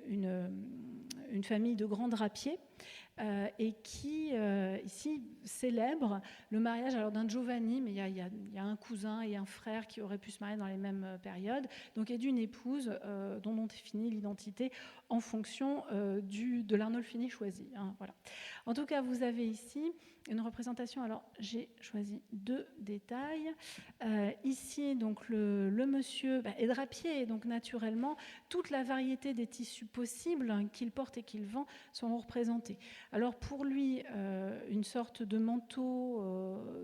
une famille de grands drapiers et qui ici célèbre le mariage alors d'un Giovanni, mais il y a un cousin et un frère qui auraient pu se marier dans les mêmes périodes, donc et d'une épouse dont on définit l'identité en fonction de l'Arnolfini choisi. Voilà. En tout cas, vous avez ici une représentation. Alors, j'ai choisi deux détails. Ici, donc le monsieur est drapier, et donc naturellement, toute la variété des tissus possibles qu'il porte et qu'il vend sont représentés. Alors pour lui, une sorte de manteau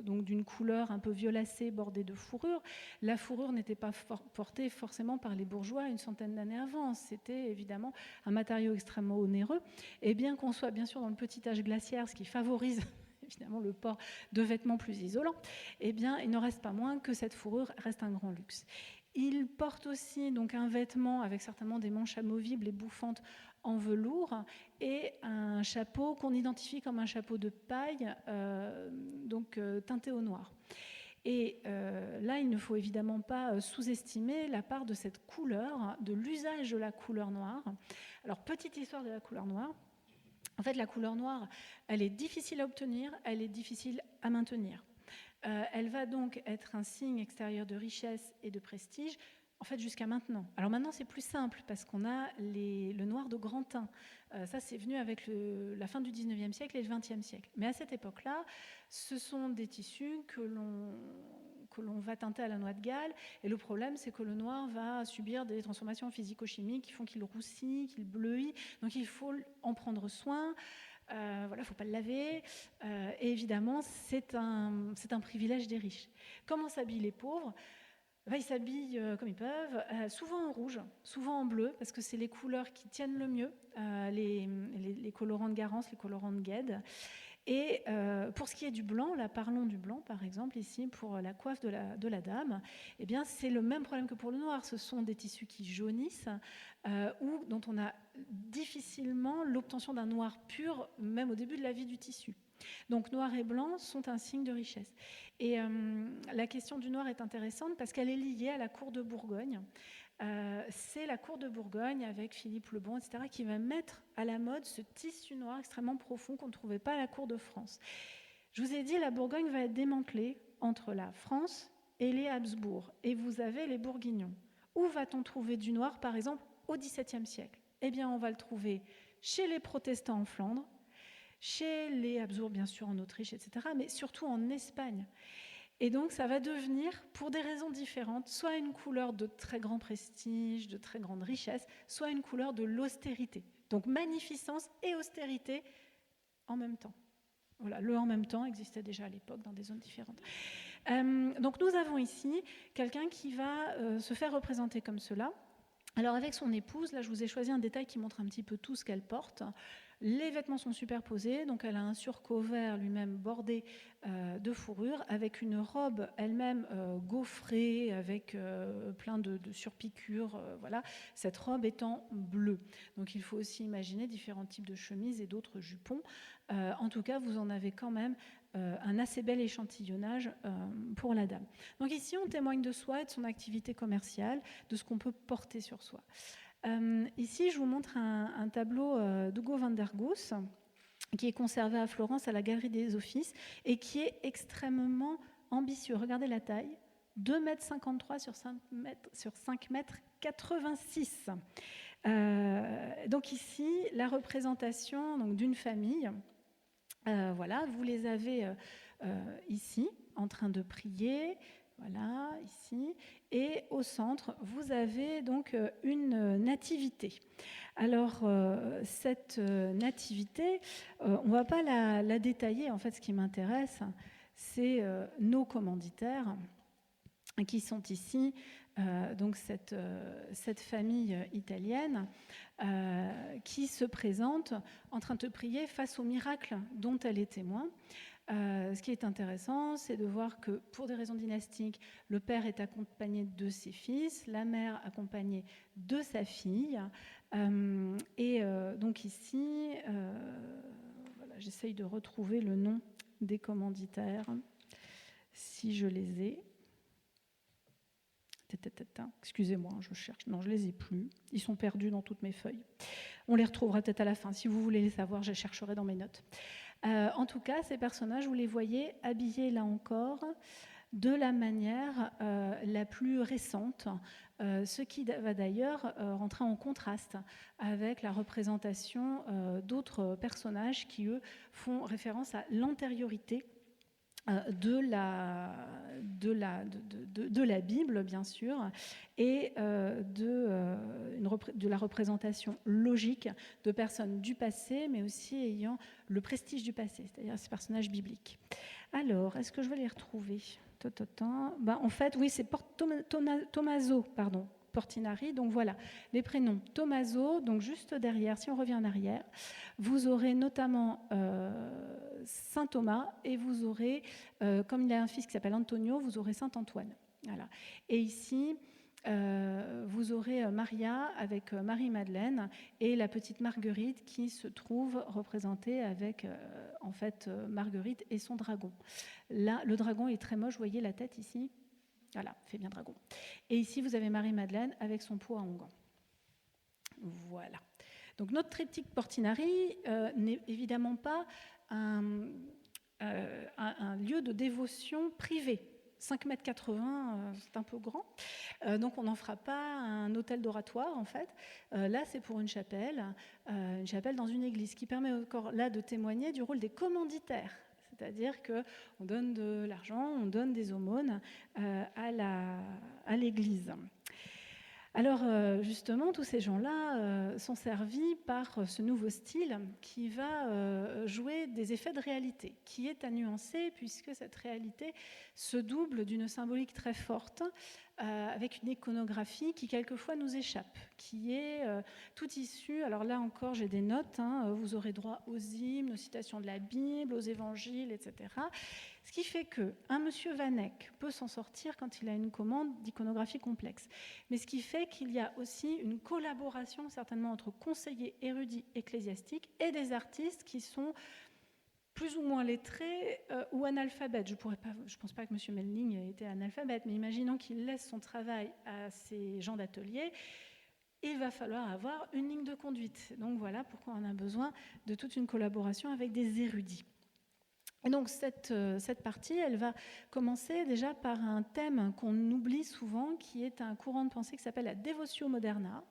donc d'une couleur un peu violacée bordée de fourrure. La fourrure n'était pas portée forcément par les bourgeois une centaine d'années avant. C'était évidemment un matériau extrêmement onéreux. Et bien qu'on soit bien sûr dans le petit âge glaciaire, ce qui favorise évidemment le port de vêtements plus isolants, eh bien il n'en reste pas moins que cette fourrure reste un grand luxe. Il porte aussi donc un vêtement avec certainement des manches amovibles et bouffantes en velours et un chapeau qu'on identifie comme un chapeau de paille teinté au noir. Et là, il ne faut évidemment pas sous-estimer la part de cette couleur, de l'usage de la couleur noire. Alors, petite histoire de la couleur noire. En fait, la couleur noire, elle est difficile à obtenir, elle est difficile à maintenir. Elle va donc être un signe extérieur de richesse et de prestige, en fait, jusqu'à maintenant. Alors maintenant, c'est plus simple parce qu'on a le noir de grand teint. Ça, c'est venu avec la fin du 19e siècle et le 20e siècle. Mais à cette époque-là, ce sont des tissus que l'on va teinter à la noix de Galles. Et le problème, c'est que le noir va subir des transformations physico-chimiques qui font qu'il roussit, qu'il bleuit. Donc il faut en prendre soin. Voilà, il ne faut pas le laver. Et évidemment, c'est un privilège des riches. Comment s'habillent les pauvres ? Ils s'habillent comme ils peuvent, souvent en rouge, souvent en bleu, parce que c'est les couleurs qui tiennent le mieux, les colorants de Garance, les colorants de Guedes. Et pour ce qui est du blanc, là parlons du blanc par exemple ici pour la coiffe de la dame, eh bien c'est le même problème que pour le noir, ce sont des tissus qui jaunissent ou dont on a difficilement l'obtention d'un noir pur même au début de la vie du tissu. Donc noir et blanc sont un signe de richesse. Et la question du noir est intéressante parce qu'elle est liée à la cour de Bourgogne. C'est la cour de Bourgogne avec Philippe le Bon, etc., qui va mettre à la mode ce tissu noir extrêmement profond qu'on ne trouvait pas à la cour de France. Je vous ai dit, la Bourgogne va être démantelée entre la France et les Habsbourg, et vous avez les Bourguignons. Où va-t-on trouver du noir, par exemple, au XVIIe siècle? Eh bien, on va le trouver chez les protestants en Flandre, chez les Habsbourg, bien sûr, en Autriche, etc., mais surtout en Espagne. Et donc, ça va devenir, pour des raisons différentes, soit une couleur de très grand prestige, de très grande richesse, soit une couleur de l'austérité. Donc, magnificence et austérité en même temps. Voilà, le en même temps existait déjà à l'époque dans des zones différentes. Donc, nous avons ici quelqu'un qui va se faire représenter comme cela. Alors, avec son épouse, là, je vous ai choisi un détail qui montre un petit peu tout ce qu'elle porte. Les vêtements sont superposés, donc elle a un surcot vert lui-même bordé de fourrure, avec une robe elle-même gaufrée, avec plein de surpiqûres, voilà, cette robe étant bleue. Donc il faut aussi imaginer différents types de chemises et d'autres jupons. En tout cas, vous en avez quand même un assez bel échantillonnage pour la dame. Donc ici, on témoigne de soi et de son activité commerciale, de ce qu'on peut porter sur soi. Ici, je vous montre un tableau d'Hugo van der Goes qui est conservé à Florence à la Galerie des Offices et qui est extrêmement ambitieux. Regardez la taille, 2,53 m sur 5,86 m. Donc ici, la représentation donc, d'une famille. Voilà, vous les avez ici, en train de prier. Voilà, ici. Et au centre, vous avez donc une nativité. Alors, cette nativité, on ne va pas la détailler. En fait, ce qui m'intéresse, c'est nos commanditaires qui sont ici. Donc, cette famille italienne qui se présente en train de prier face au miracle dont elle est témoin. Ce qui est intéressant, c'est de voir que pour des raisons dynastiques, le père est accompagné de ses fils, la mère accompagnée de sa fille. Donc ici, voilà, j'essaye de retrouver le nom des commanditaires, si je les ai. Excusez-moi, je cherche. Non, je ne les ai plus. Ils sont perdus dans toutes mes feuilles. On les retrouvera peut-être à la fin. Si vous voulez les savoir, je les chercherai dans mes notes. En tout cas, ces personnages, vous les voyez habillés là encore de la manière la plus récente, ce qui va d'ailleurs rentrer en contraste avec la représentation d'autres personnages qui, eux, font référence à l'antériorité de la Bible, bien sûr, et de la représentation logique de personnes du passé, mais aussi ayant le prestige du passé, c'est-à-dire ces personnages bibliques. Alors, est-ce que je vais les retrouver ? En fait, oui, c'est Tommaso, Portinari. Donc voilà, les prénoms Tommaso, donc juste derrière, si on revient en arrière, vous aurez notamment Saint Thomas et vous aurez, comme il a un fils qui s'appelle Antonio, vous aurez Saint Antoine. Voilà. Et ici, vous aurez Maria avec Marie-Madeleine et la petite Marguerite qui se trouve représentée avec en fait Marguerite et son dragon. Là, le dragon est très moche, vous voyez la tête ici. Voilà, fait bien dragon. Et ici, vous avez Marie-Madeleine avec son pot à onguent. Voilà. Donc notre triptyque Portinari n'est évidemment pas un lieu de dévotion privé. 5,80 m, c'est un peu grand. Donc on n'en fera pas un hôtel d'oratoire, en fait. Là, c'est pour une chapelle dans une église, qui permet encore là de témoigner du rôle des commanditaires. C'est-à-dire qu'on donne de l'argent, on donne des aumônes à l'église. Alors justement, tous ces gens-là sont servis par ce nouveau style qui va jouer des effets de réalité, qui est à nuancer puisque cette réalité se double d'une symbolique très forte avec une iconographie qui quelquefois nous échappe, qui est tout issue. Alors là encore, j'ai des notes, vous aurez droit aux hymnes, aux citations de la Bible, aux évangiles, etc. Ce qui fait qu'un monsieur Van Eyck peut s'en sortir quand il a une commande d'iconographie complexe. Mais ce qui fait qu'il y a aussi une collaboration certainement entre conseillers érudits ecclésiastiques et des artistes qui sont plus ou moins lettrés ou analphabètes. Je ne pense pas que M. Melning était analphabète, mais imaginons qu'il laisse son travail à ces gens d'atelier, il va falloir avoir une ligne de conduite. Donc voilà pourquoi on a besoin de toute une collaboration avec des érudits. Et donc cette partie, elle va commencer déjà par un thème qu'on oublie souvent, qui est un courant de pensée qui s'appelle la Devotio Moderna.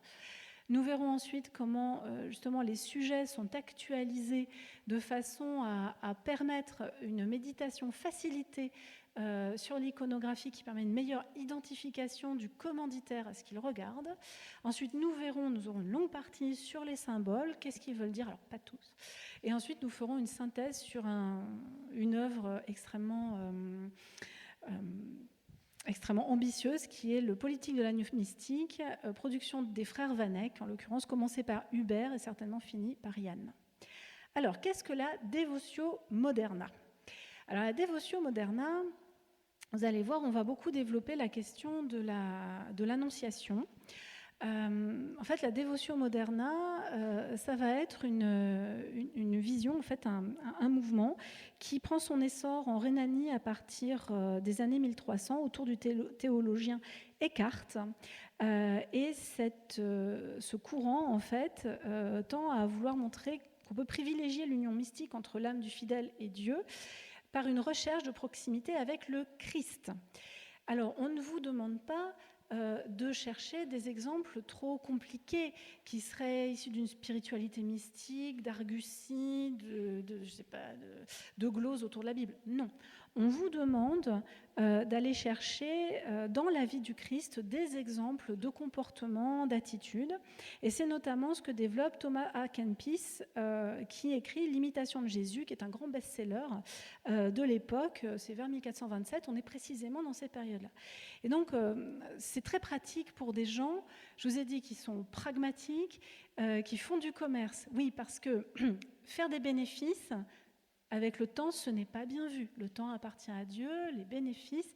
Nous verrons ensuite comment justement les sujets sont actualisés de façon à permettre une méditation facilitée sur l'iconographie qui permet une meilleure identification du commanditaire à ce qu'il regarde. Ensuite, nous aurons une longue partie sur les symboles, qu'est-ce qu'ils veulent dire, alors pas tous. Et ensuite, nous ferons une synthèse sur une œuvre extrêmement ambitieuse, qui est le Politique de la mystique, production des frères Van Eyck, en l'occurrence commencé par Hubert et certainement fini par Yann. Alors, qu'est-ce que la Devotio Moderna ? Alors, la Devotio Moderna, vous allez voir, on va beaucoup développer la question de l'Annonciation. En fait, la Devotio Moderna, ça va être une vision, en fait, un mouvement qui prend son essor en Rhénanie à partir des années 1300 autour du théologien Eckhart. Et ce courant, en fait, tend à vouloir montrer qu'on peut privilégier l'union mystique entre l'âme du fidèle et Dieu par une recherche de proximité avec le Christ. Alors, on ne vous demande pas de chercher des exemples trop compliqués qui seraient issus d'une spiritualité mystique, d'argussie, de glose autour de la Bible. Non. On vous demande d'aller chercher dans la vie du Christ des exemples de comportements, d'attitudes. Et c'est notamment ce que développe Thomas A. Kempis, qui écrit L'imitation de Jésus, qui est un grand best-seller de l'époque. C'est vers 1427, on est précisément dans ces périodes-là. Et donc, c'est très pratique pour des gens, je vous ai dit, qui sont pragmatiques, qui font du commerce. Oui, parce que faire des bénéfices, avec le temps, ce n'est pas bien vu. Le temps appartient à Dieu, les bénéfices,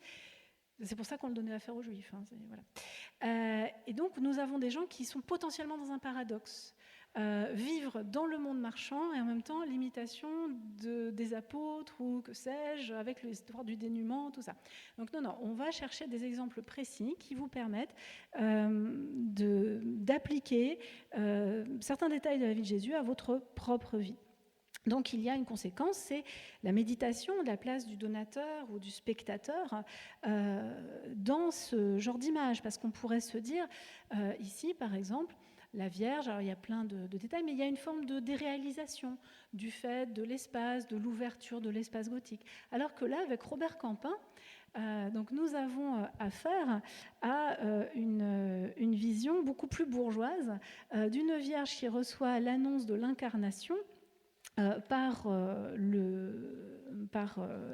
c'est pour ça qu'on le donnait à faire aux Juifs. Hein, voilà. Et donc, nous avons des gens qui sont potentiellement dans un paradoxe. Vivre dans le monde marchand et en même temps l'imitation des apôtres ou que sais-je, avec l'histoire du dénuement, tout ça. Donc non, on va chercher des exemples précis qui vous permettent d'appliquer certains détails de la vie de Jésus à votre propre vie. Donc il y a une conséquence, c'est la méditation de la place du donateur ou du spectateur dans ce genre d'image, parce qu'on pourrait se dire, ici par exemple, la Vierge, alors il y a plein de détails, mais il y a une forme de déréalisation du fait de l'espace, de l'ouverture de l'espace gothique. Alors que là, avec Robert Campin, donc nous avons affaire à une vision beaucoup plus bourgeoise d'une Vierge qui reçoit l'annonce de l'incarnation par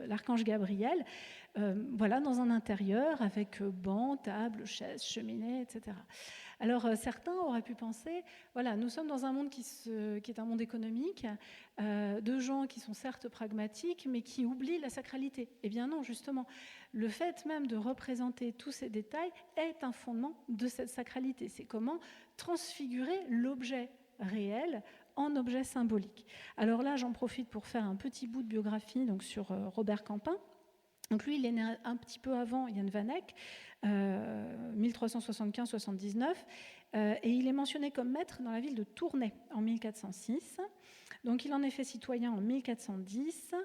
l'archange Gabriel, voilà, dans un intérieur avec banc, table, chaise, cheminée, etc. Alors certains auraient pu penser, voilà, nous sommes dans un monde qui est un monde économique, de gens qui sont certes pragmatiques, mais qui oublient la sacralité. Eh bien non, justement, le fait même de représenter tous ces détails est un fondement de cette sacralité. C'est comment transfigurer l'objet réel en objet symbolique. Alors là, j'en profite pour faire un petit bout de biographie donc, sur Robert Campin. Donc lui, il est né un petit peu avant Jan Van Eyck, 1375-79, et il est mentionné comme maître dans la ville de Tournai en 1406. Donc il en est fait citoyen en 1410,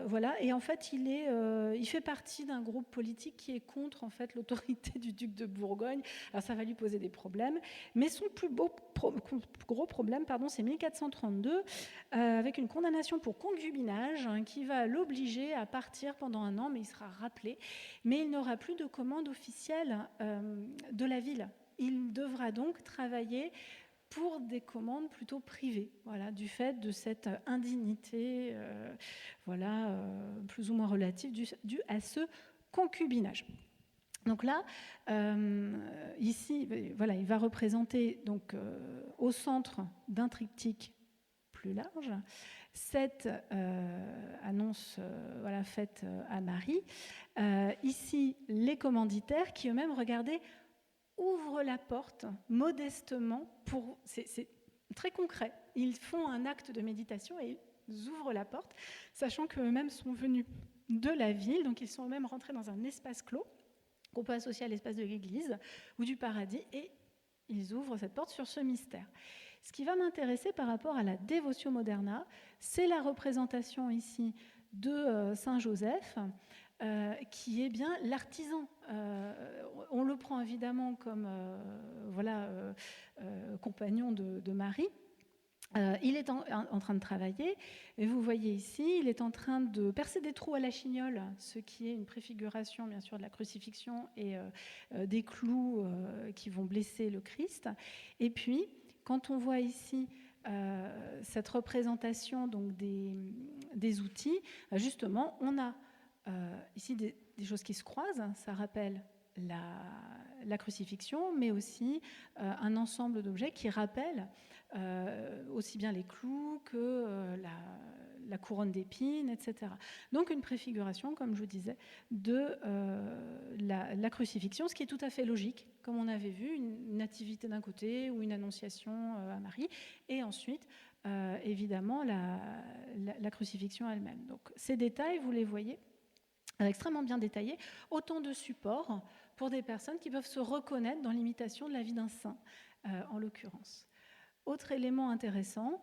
voilà. Et en fait, il fait partie d'un groupe politique qui est contre en fait l'autorité du duc de Bourgogne. Alors ça va lui poser des problèmes, mais son plus gros problème, c'est 1432, avec une condamnation pour concubinage qui va l'obliger à partir pendant un an, mais il sera rappelé. Mais il n'aura plus de commande officielle de la ville. Il devra donc travailler pour des commandes plutôt privées, voilà, du fait de cette indignité plus ou moins relative due à ce concubinage. Donc là, ici, voilà, il va représenter donc, au centre d'un triptyque plus large cette annonce faite à Marie. Ici, les commanditaires qui eux-mêmes, regardez, ouvrent la porte modestement pour... C'est très concret. Ils font un acte de méditation et ils ouvrent la porte, sachant qu'eux-mêmes sont venus de la ville, donc ils sont eux-mêmes rentrés dans un espace clos qu'on peut associer à l'espace de l'église ou du paradis, et ils ouvrent cette porte sur ce mystère. Ce qui va m'intéresser par rapport à la Devotio Moderna, c'est la représentation ici de Saint Joseph, qui est bien l'artisan. On le prend évidemment comme compagnon de Marie. Il est en train de travailler, et vous voyez ici, il est en train de percer des trous à la chignole, ce qui est une préfiguration bien sûr de la crucifixion et des clous qui vont blesser le Christ. Et puis, quand on voit ici cette représentation donc des outils, justement, on a ici des choses qui se croisent, ça rappelle la crucifixion, mais aussi un ensemble d'objets qui rappellent aussi bien les clous que la couronne d'épines, etc. Donc une préfiguration, comme je vous disais, de la crucifixion, ce qui est tout à fait logique, comme on avait vu, une nativité d'un côté ou une annonciation à Marie, et ensuite, évidemment, la crucifixion elle-même. Donc ces détails, vous les voyez, extrêmement bien détaillés, autant de supports pour des personnes qui peuvent se reconnaître dans l'imitation de la vie d'un saint, en l'occurrence. Autre élément intéressant,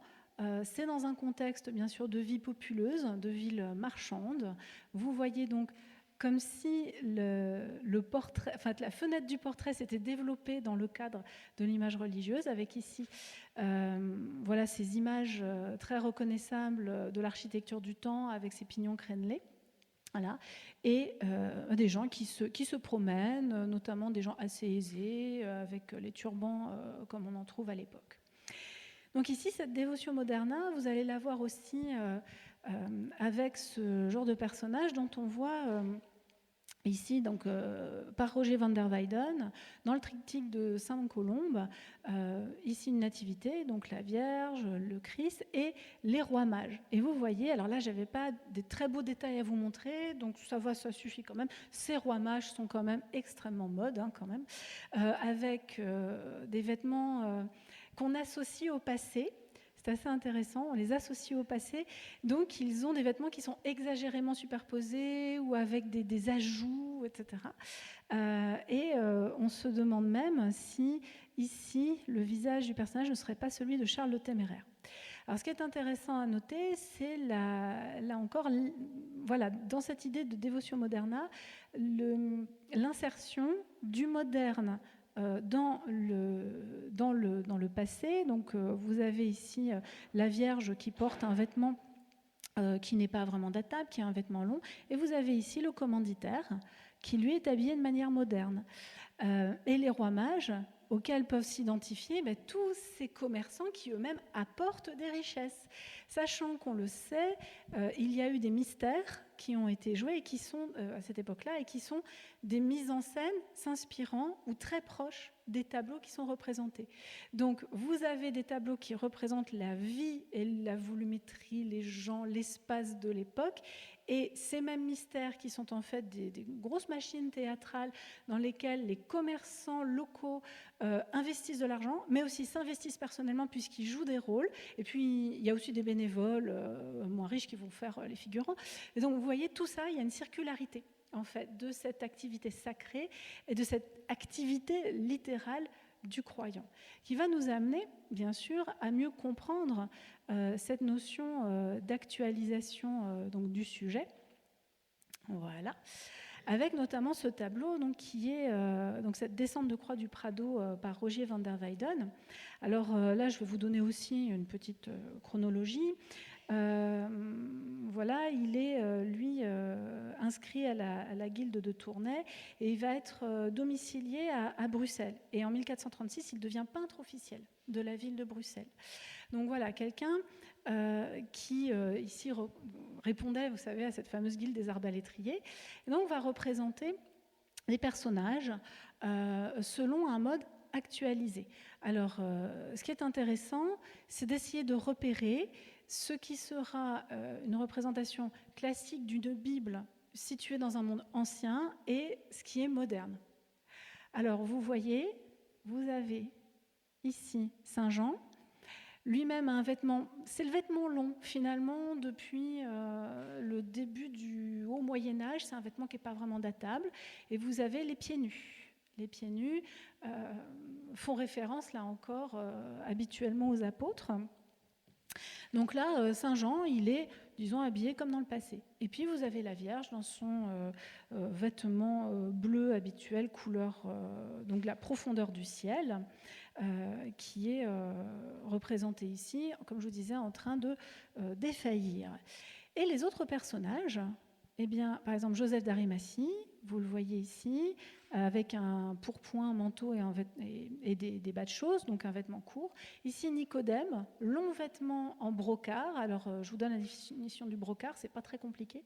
c'est dans un contexte bien sûr de vie populeuse, de ville marchande. Vous voyez donc comme si le portrait, enfin, la fenêtre du portrait s'était développée dans le cadre de l'image religieuse, avec ici voilà, ces images très reconnaissables de l'architecture du temps avec ces pignons crénelés. Voilà. Et des gens qui se promènent, notamment des gens assez aisés, avec les turbans comme on en trouve à l'époque. Donc ici, cette dévotion moderna, vous allez la voir aussi avec ce genre de personnage dont on voit ici donc, par Roger van der Weyden, dans le triptyque de Sainte-Colombe, ici une nativité, donc la Vierge, le Christ et les rois mages. Et vous voyez, alors là, je n'avais pas des très beaux détails à vous montrer, donc ça suffit quand même. Ces rois mages sont quand même extrêmement modes, quand même, avec des vêtements qu'on associe au passé. C'est assez intéressant, on les associe au passé. Donc, ils ont des vêtements qui sont exagérément superposés ou avec des ajouts, etc. On se demande même si, ici, le visage du personnage ne serait pas celui de Charles le Téméraire. Alors, ce qui est intéressant à noter, c'est là encore, voilà, dans cette idée de dévotion moderna, l'insertion du moderne dans le passé. Donc, vous avez ici la Vierge qui porte un vêtement qui n'est pas vraiment datable, qui est un vêtement long, et vous avez ici le commanditaire qui, lui, est habillé de manière moderne. Et les rois mages, auxquels peuvent s'identifier tous ces commerçants qui eux-mêmes apportent des richesses. Sachant qu'on le sait, il y a eu des mystères qui ont été joués et qui sont, à cette époque-là, et qui sont des mises en scène s'inspirant ou très proches des tableaux qui sont représentés. Donc, vous avez des tableaux qui représentent la vie et la volumétrie, les gens, l'espace de l'époque, et ces mêmes mystères qui sont en fait des grosses machines théâtrales dans lesquelles les commerçants locaux investissent de l'argent, mais aussi s'investissent personnellement puisqu'ils jouent des rôles. Et puis, il y a aussi des bénévoles moins riches qui vont faire les figurants. Et donc, vous voyez, tout ça, il y a une circularité, en fait, de cette activité sacrée et de cette activité littérale du croyant, qui va nous amener, bien sûr, à mieux comprendre cette notion d'actualisation donc, du sujet. Voilà. Avec notamment ce tableau donc, qui est donc cette descente de croix du Prado par Roger van der Weyden. Alors là, je vais vous donner aussi une petite chronologie. Voilà, il est, lui, inscrit à la guilde de Tournai et il va être domicilié à Bruxelles. Et en 1436, il devient peintre officiel de la ville de Bruxelles. Donc voilà, quelqu'un qui, ici, répondait, vous savez, à cette fameuse guilde des arbalétriers. Et donc, on va représenter les personnages selon un mode actualisé. Alors, ce qui est intéressant, c'est d'essayer de repérer ce qui sera une représentation classique d'une Bible située dans un monde ancien et ce qui est moderne. Alors, vous voyez, vous avez ici Saint Jean. Lui-même a un vêtement, c'est le vêtement long finalement depuis le début du haut Moyen-Âge, c'est un vêtement qui n'est pas vraiment datable, et vous avez les pieds nus. Les pieds nus font référence là encore habituellement aux apôtres. Donc là, Saint Jean, il est, disons, habillé comme dans le passé. Et puis vous avez la Vierge dans son vêtement bleu habituel, couleur donc la profondeur du ciel, qui est représentée ici, comme je vous disais, en train de défaillir. Et les autres personnages, eh bien, par exemple Joseph d'Arimathie, vous le voyez ici, avec un pourpoint, un manteau et des bas de choses, donc un vêtement court. Ici, Nicodème, long vêtement en brocart. Alors, je vous donne la définition du brocart, c'est pas très compliqué.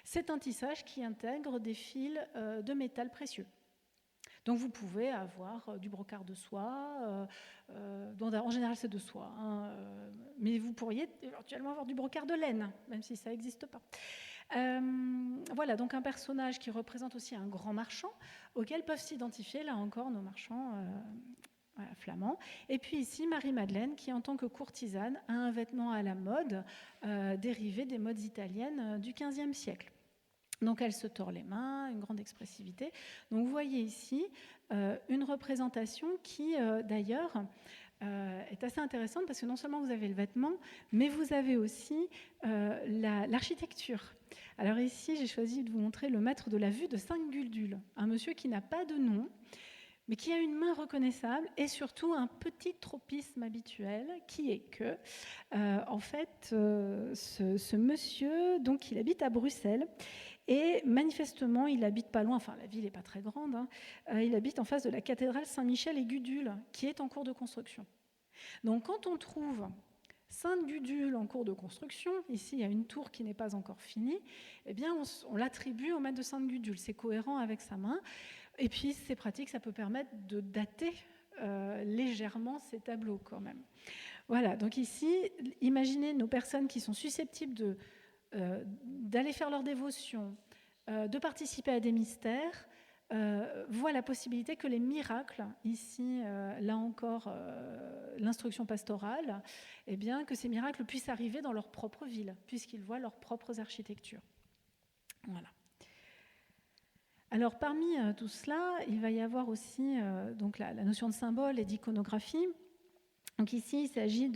C'est un tissage qui intègre des fils de métal précieux. Donc, vous pouvez avoir du brocart de soie, en général c'est de soie, hein, mais vous pourriez éventuellement avoir du brocart de laine, même si ça n'existe pas. Voilà, donc un personnage qui représente aussi un grand marchand, auquel peuvent s'identifier, là encore, nos marchands flamands. Et puis ici, Marie-Madeleine, qui en tant que courtisane a un vêtement à la mode, dérivé des modes italiennes du XVe siècle. Donc elle se tord les mains, une grande expressivité. Donc vous voyez ici une représentation qui, d'ailleurs, est assez intéressante parce que non seulement vous avez le vêtement, mais vous avez aussi l'architecture. Alors ici, j'ai choisi de vous montrer le maître de la vue de Saint-Gudule, un monsieur qui n'a pas de nom, mais qui a une main reconnaissable et surtout un petit tropisme habituel qui est que, en fait, ce monsieur, donc, il habite à Bruxelles et manifestement, il habite pas loin, enfin la ville n'est pas très grande, hein, il habite en face de la cathédrale Saint-Michel et Gudule, qui est en cours de construction. Donc quand on trouve Sainte-Gudule en cours de construction, ici il y a une tour qui n'est pas encore finie, eh bien on l'attribue au maître de Sainte-Gudule, c'est cohérent avec sa main, et puis c'est pratique, ça peut permettre de dater légèrement ces tableaux quand même. Voilà, donc ici, imaginez nos personnes qui sont susceptibles d'aller faire leur dévotion, de participer à des mystères, voient la possibilité que les miracles, ici, là encore, l'instruction pastorale, eh bien, que ces miracles puissent arriver dans leur propre ville, puisqu'ils voient leurs propres architectures. Voilà. Alors, parmi tout cela, il va y avoir aussi donc la notion de symbole et d'iconographie. Donc ici, il s'agit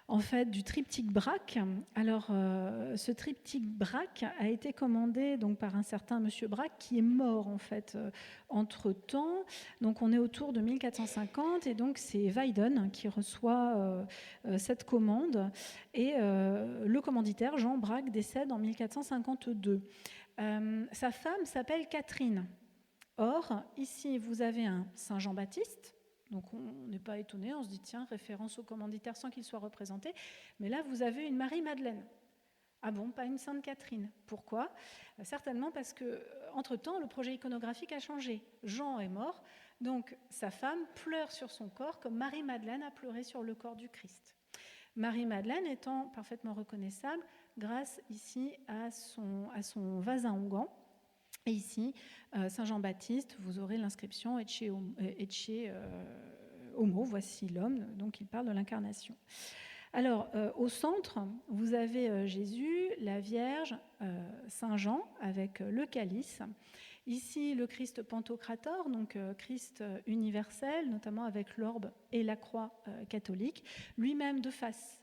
en fait, du triptyque Braque. Alors, ce triptyque Braque a été commandé donc, par un certain monsieur Braque qui est mort, en fait, entre-temps. Donc, on est autour de 1450, et donc c'est Weiden qui reçoit cette commande. Et le commanditaire, Jean Braque, décède en 1452. Sa femme s'appelle Catherine. Or, ici, vous avez un Saint Jean-Baptiste. Donc on n'est pas étonné, on se dit tiens, référence au commanditaire sans qu'il soit représenté. Mais là, vous avez une Marie-Madeleine. Ah bon, pas une Sainte Catherine. Pourquoi ? Certainement parce que, entre-temps, le projet iconographique a changé. Jean est mort, donc sa femme pleure sur son corps comme Marie-Madeleine a pleuré sur le corps du Christ. Marie-Madeleine étant parfaitement reconnaissable grâce ici à son vase à onguent. Et ici, Saint Jean-Baptiste, vous aurez l'inscription Ecce Homo, voici l'homme, donc il parle de l'incarnation. Alors, au centre, vous avez Jésus, la Vierge, Saint Jean avec le calice. Ici, le Christ Pantocrator, donc Christ universel, notamment avec l'orbe et la croix catholique, lui-même de face.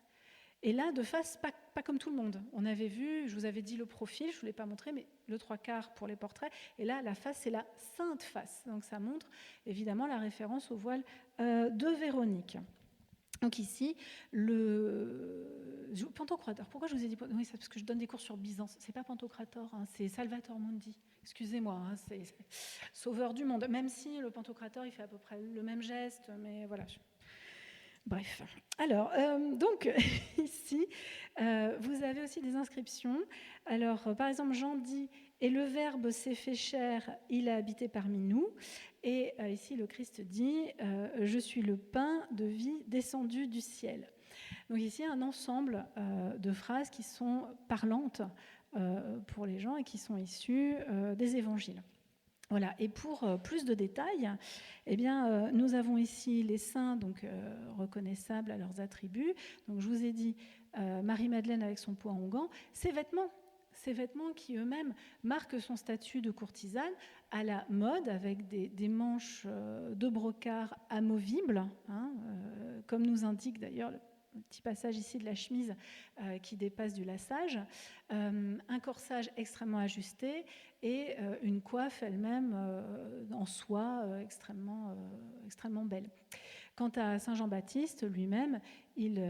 Et là, de face, pas comme tout le monde. On avait vu, je vous avais dit le profil, je ne vous l'ai pas montré, mais le 3/4 pour les portraits. Et là, la face, c'est la sainte face. Donc ça montre évidemment la référence au voile de Véronique. Donc ici, le Pantocrator. Pourquoi je vous ai dit... Oui, c'est parce que je donne des cours sur Byzance. C'est pas Pantocrator, hein, c'est Salvator Mundi. Excusez-moi, hein, c'est sauveur du monde. Même si le Pantocrator, il fait à peu près le même geste, mais voilà... Bref. Alors, donc, ici, vous avez aussi des inscriptions. Alors, par exemple, Jean dit « Et le Verbe s'est fait chair, il a habité parmi nous ». Et ici, le Christ dit « Je suis le pain de vie descendu du ciel ». Donc ici, un ensemble de phrases qui sont parlantes pour les gens et qui sont issues des évangiles. Voilà. Et pour plus de détails, eh bien, nous avons ici les saints donc, reconnaissables à leurs attributs. Donc, je vous ai dit Marie-Madeleine avec son pot à onguent, ses vêtements qui eux-mêmes marquent son statut de courtisane à la mode avec des manches de brocart amovibles, hein, comme nous indique d'ailleurs petit passage ici de la chemise qui dépasse du lassage, un corsage extrêmement ajusté et une coiffe elle-même en soie extrêmement belle. Quant à Saint Jean-Baptiste lui-même, il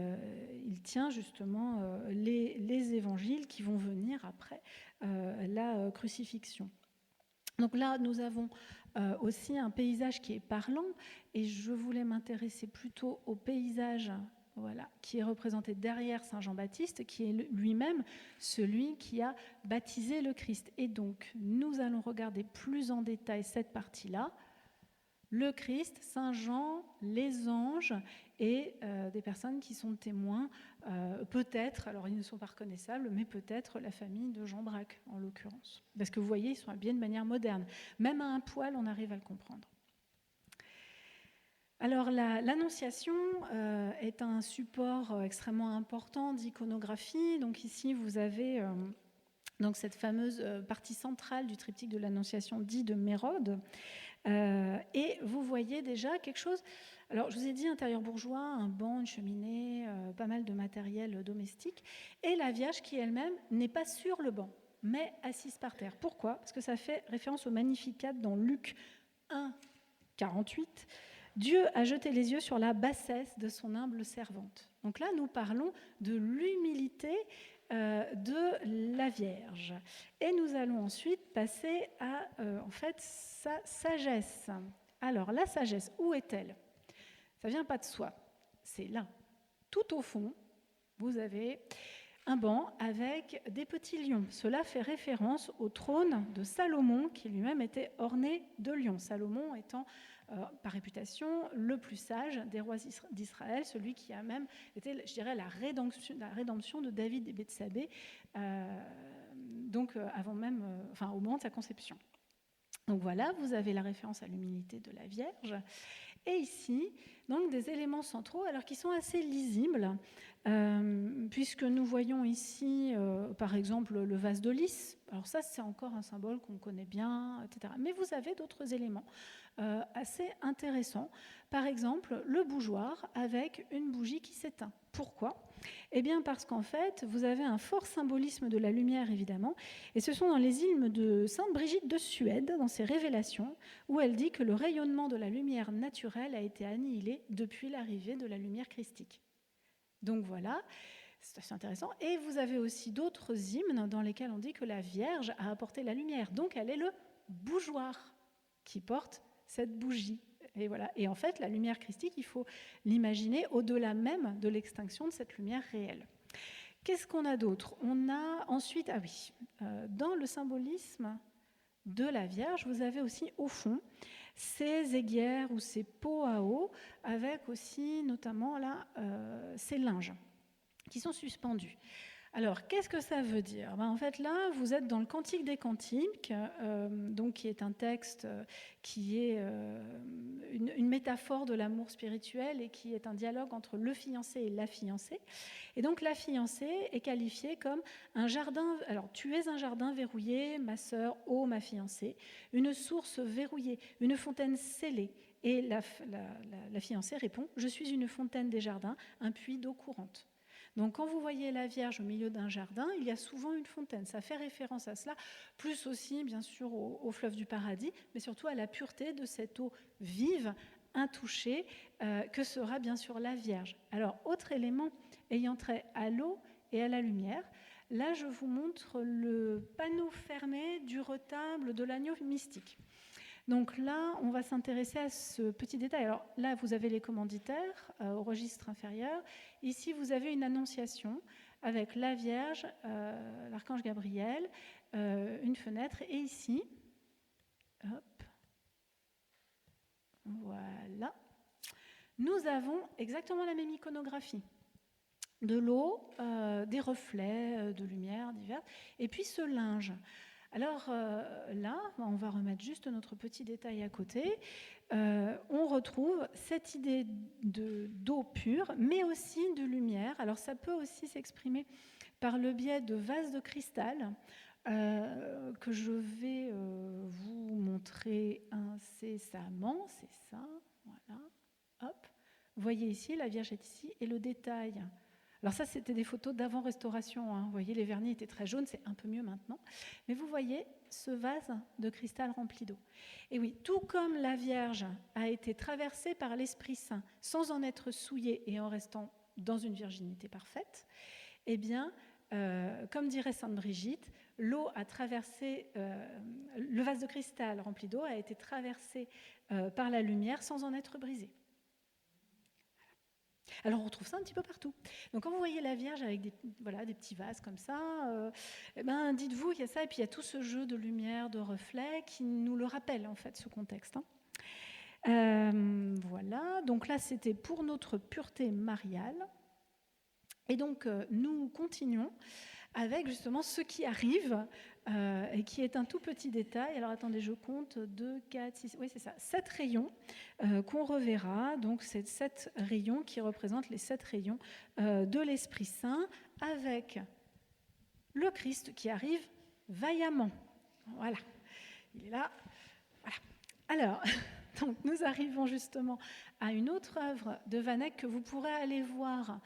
tient justement les évangiles qui vont venir après la crucifixion. Donc là, nous avons aussi un paysage qui est parlant, et je voulais m'intéresser plutôt au paysage qui est représenté derrière Saint Jean-Baptiste, qui est lui-même celui qui a baptisé le Christ. Et donc, nous allons regarder plus en détail cette partie-là. Le Christ, Saint Jean, les anges et des personnes qui sont témoins, peut-être, alors ils ne sont pas reconnaissables, mais peut-être la famille de Jean Braque en l'occurrence. Parce que vous voyez, ils sont habillés de manière moderne. Même à un poil, on arrive à le comprendre. Alors l'Annonciation est un support extrêmement important d'iconographie. Donc ici, vous avez donc cette fameuse partie centrale du triptyque de l'Annonciation dit de Mérode. Et vous voyez déjà quelque chose. Alors, je vous ai dit intérieur bourgeois, un banc, une cheminée, pas mal de matériel domestique. Et la Vierge qui elle-même n'est pas sur le banc, mais assise par terre. Pourquoi ? Parce que ça fait référence au Magnificat dans Luc 1, 48. Dieu a jeté les yeux sur la bassesse de son humble servante. Donc là, nous parlons de l'humilité de la Vierge. Et nous allons ensuite passer à, en fait, sa sagesse. Alors, la sagesse, où est-elle ? Ça ne vient pas de soi, c'est là. Tout au fond, vous avez un banc avec des petits lions. Cela fait référence au trône de Salomon, qui lui-même était orné de lions. Salomon étant, par réputation, le plus sage des rois d'Israël, celui qui a même été, je dirais, la rédemption de David et Bethsabée, avant même, au moment de sa conception. Donc voilà, vous avez la référence à l'humilité de la Vierge. Et ici, donc des éléments centraux, alors qui sont assez lisibles, puisque nous voyons ici, par exemple, le vase de lys. Alors ça, c'est encore un symbole qu'on connaît bien, etc. Mais vous avez d'autres éléments assez intéressants. Par exemple, le bougeoir avec une bougie qui s'éteint. Pourquoi ? Eh bien parce qu'en fait, vous avez un fort symbolisme de la lumière, évidemment, et ce sont dans les hymnes de Sainte Brigitte de Suède, dans ses révélations, où elle dit que le rayonnement de la lumière naturelle a été annihilé depuis l'arrivée de la lumière christique. Donc voilà, c'est assez intéressant. Et vous avez aussi d'autres hymnes dans lesquels on dit que la Vierge a apporté la lumière. Donc elle est le bougeoir qui porte cette bougie. Et voilà. Et en fait, la lumière christique, il faut l'imaginer au-delà même de l'extinction de cette lumière réelle. Qu'est-ce qu'on a d'autre ? On a ensuite, dans le symbolisme de la Vierge, vous avez aussi au fond ces aiguières ou ces pots à eau, avec aussi notamment là ces linges qui sont suspendus. Alors, qu'est-ce que ça veut dire ? En fait, là, vous êtes dans le Cantique des Cantiques, donc qui est un texte qui est une métaphore de l'amour spirituel et qui est un dialogue entre le fiancé et la fiancée. Et donc, la fiancée est qualifiée comme un jardin. Alors, tu es un jardin verrouillé, ma sœur, ô ma fiancée, une source verrouillée, une fontaine scellée. Et la fiancée répond, je suis une fontaine des jardins, un puits d'eau courante. Donc quand vous voyez la Vierge au milieu d'un jardin, il y a souvent une fontaine. Ça fait référence à cela, plus aussi bien sûr au fleuve du paradis, mais surtout à la pureté de cette eau vive, intouchée, que sera bien sûr la Vierge. Alors, autre élément ayant trait à l'eau et à la lumière, là je vous montre le panneau fermé du retable de l'agneau mystique. Donc là, on va s'intéresser à ce petit détail. Alors là, vous avez les commanditaires au registre inférieur. Ici, vous avez une annonciation avec la Vierge, l'archange Gabriel, une fenêtre. Et ici, hop, voilà, nous avons exactement la même iconographie. De l'eau, des reflets de lumière divers, et puis ce linge. Alors là, on va remettre juste notre petit détail à côté. On retrouve cette idée d'eau pure, mais aussi de lumière. Alors ça peut aussi s'exprimer par le biais de vases de cristal que je vais vous montrer incessamment. C'est ça, voilà. Hop. Vous voyez ici, la Vierge est ici, et le détail. Alors ça, c'était des photos d'avant-restauration. Hein. Vous voyez, les vernis étaient très jaunes, c'est un peu mieux maintenant. Mais vous voyez ce vase de cristal rempli d'eau. Et oui, tout comme la Vierge a été traversée par l'Esprit Saint sans en être souillée et en restant dans une virginité parfaite, eh bien, comme dirait Sainte Brigitte, l'eau a traversé, le vase de cristal rempli d'eau a été traversé par la lumière sans en être brisé. Alors on retrouve ça un petit peu partout. Donc quand vous voyez la Vierge avec des petits vases comme ça, dites-vous qu'il y a ça, et puis il y a tout ce jeu de lumière, de reflets qui nous le rappelle en fait ce contexte. Voilà, donc là c'était pour notre pureté mariale. Et donc nous continuons avec justement ce qui arrive et qui est un tout petit détail. Alors attendez, je compte 2, 4, 6, oui c'est ça, 7 rayons qu'on reverra. Donc c'est 7 rayons qui représentent les 7 rayons de l'Esprit Saint avec le Christ qui arrive vaillamment. Voilà, il est là. Voilà. Alors, donc nous arrivons justement à une autre œuvre de Van Eyck que vous pourrez aller voir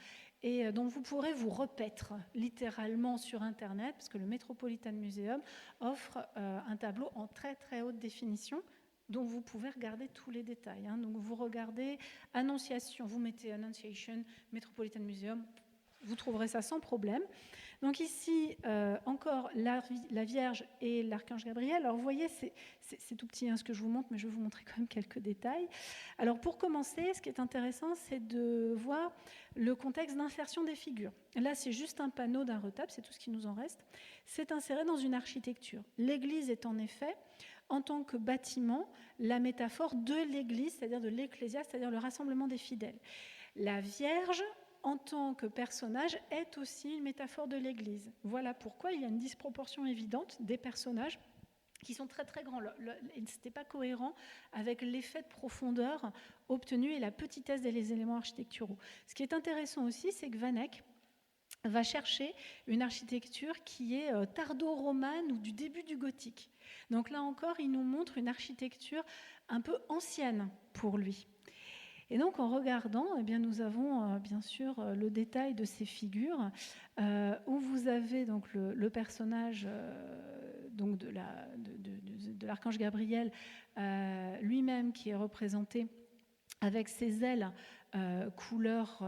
et dont vous pourrez vous repaître littéralement sur Internet, parce que le Metropolitan Museum offre un tableau en très très haute définition dont vous pouvez regarder tous les détails. Hein. Donc vous regardez Annonciation, vous mettez Annunciation, Metropolitan Museum, vous trouverez ça sans problème. Donc ici, encore la Vierge et l'Archange Gabriel. Alors vous voyez, c'est tout petit hein, ce que je vous montre, mais je vais vous montrer quand même quelques détails. Alors pour commencer, ce qui est intéressant, c'est de voir le contexte d'insertion des figures. Là, c'est juste un panneau d'un retable, c'est tout ce qui nous en reste. C'est inséré dans une architecture. L'Église est en effet, en tant que bâtiment, la métaphore de l'Église, c'est-à-dire de l'Ecclésia, c'est-à-dire le rassemblement des fidèles. La Vierge, en tant que personnage, est aussi une métaphore de l'Église. Voilà pourquoi il y a une disproportion évidente des personnages qui sont très très grands. Ce n'était pas cohérent avec l'effet de profondeur obtenu et la petitesse des éléments architecturaux. Ce qui est intéressant aussi, c'est que Van Eyck va chercher une architecture qui est tardo-romane ou du début du gothique. Donc là encore, il nous montre une architecture un peu ancienne pour lui. Et donc, en regardant, eh bien, nous avons bien sûr le détail de ces figures, où vous avez donc le personnage donc de l'archange Gabriel lui-même qui est représenté avec ses ailes couleur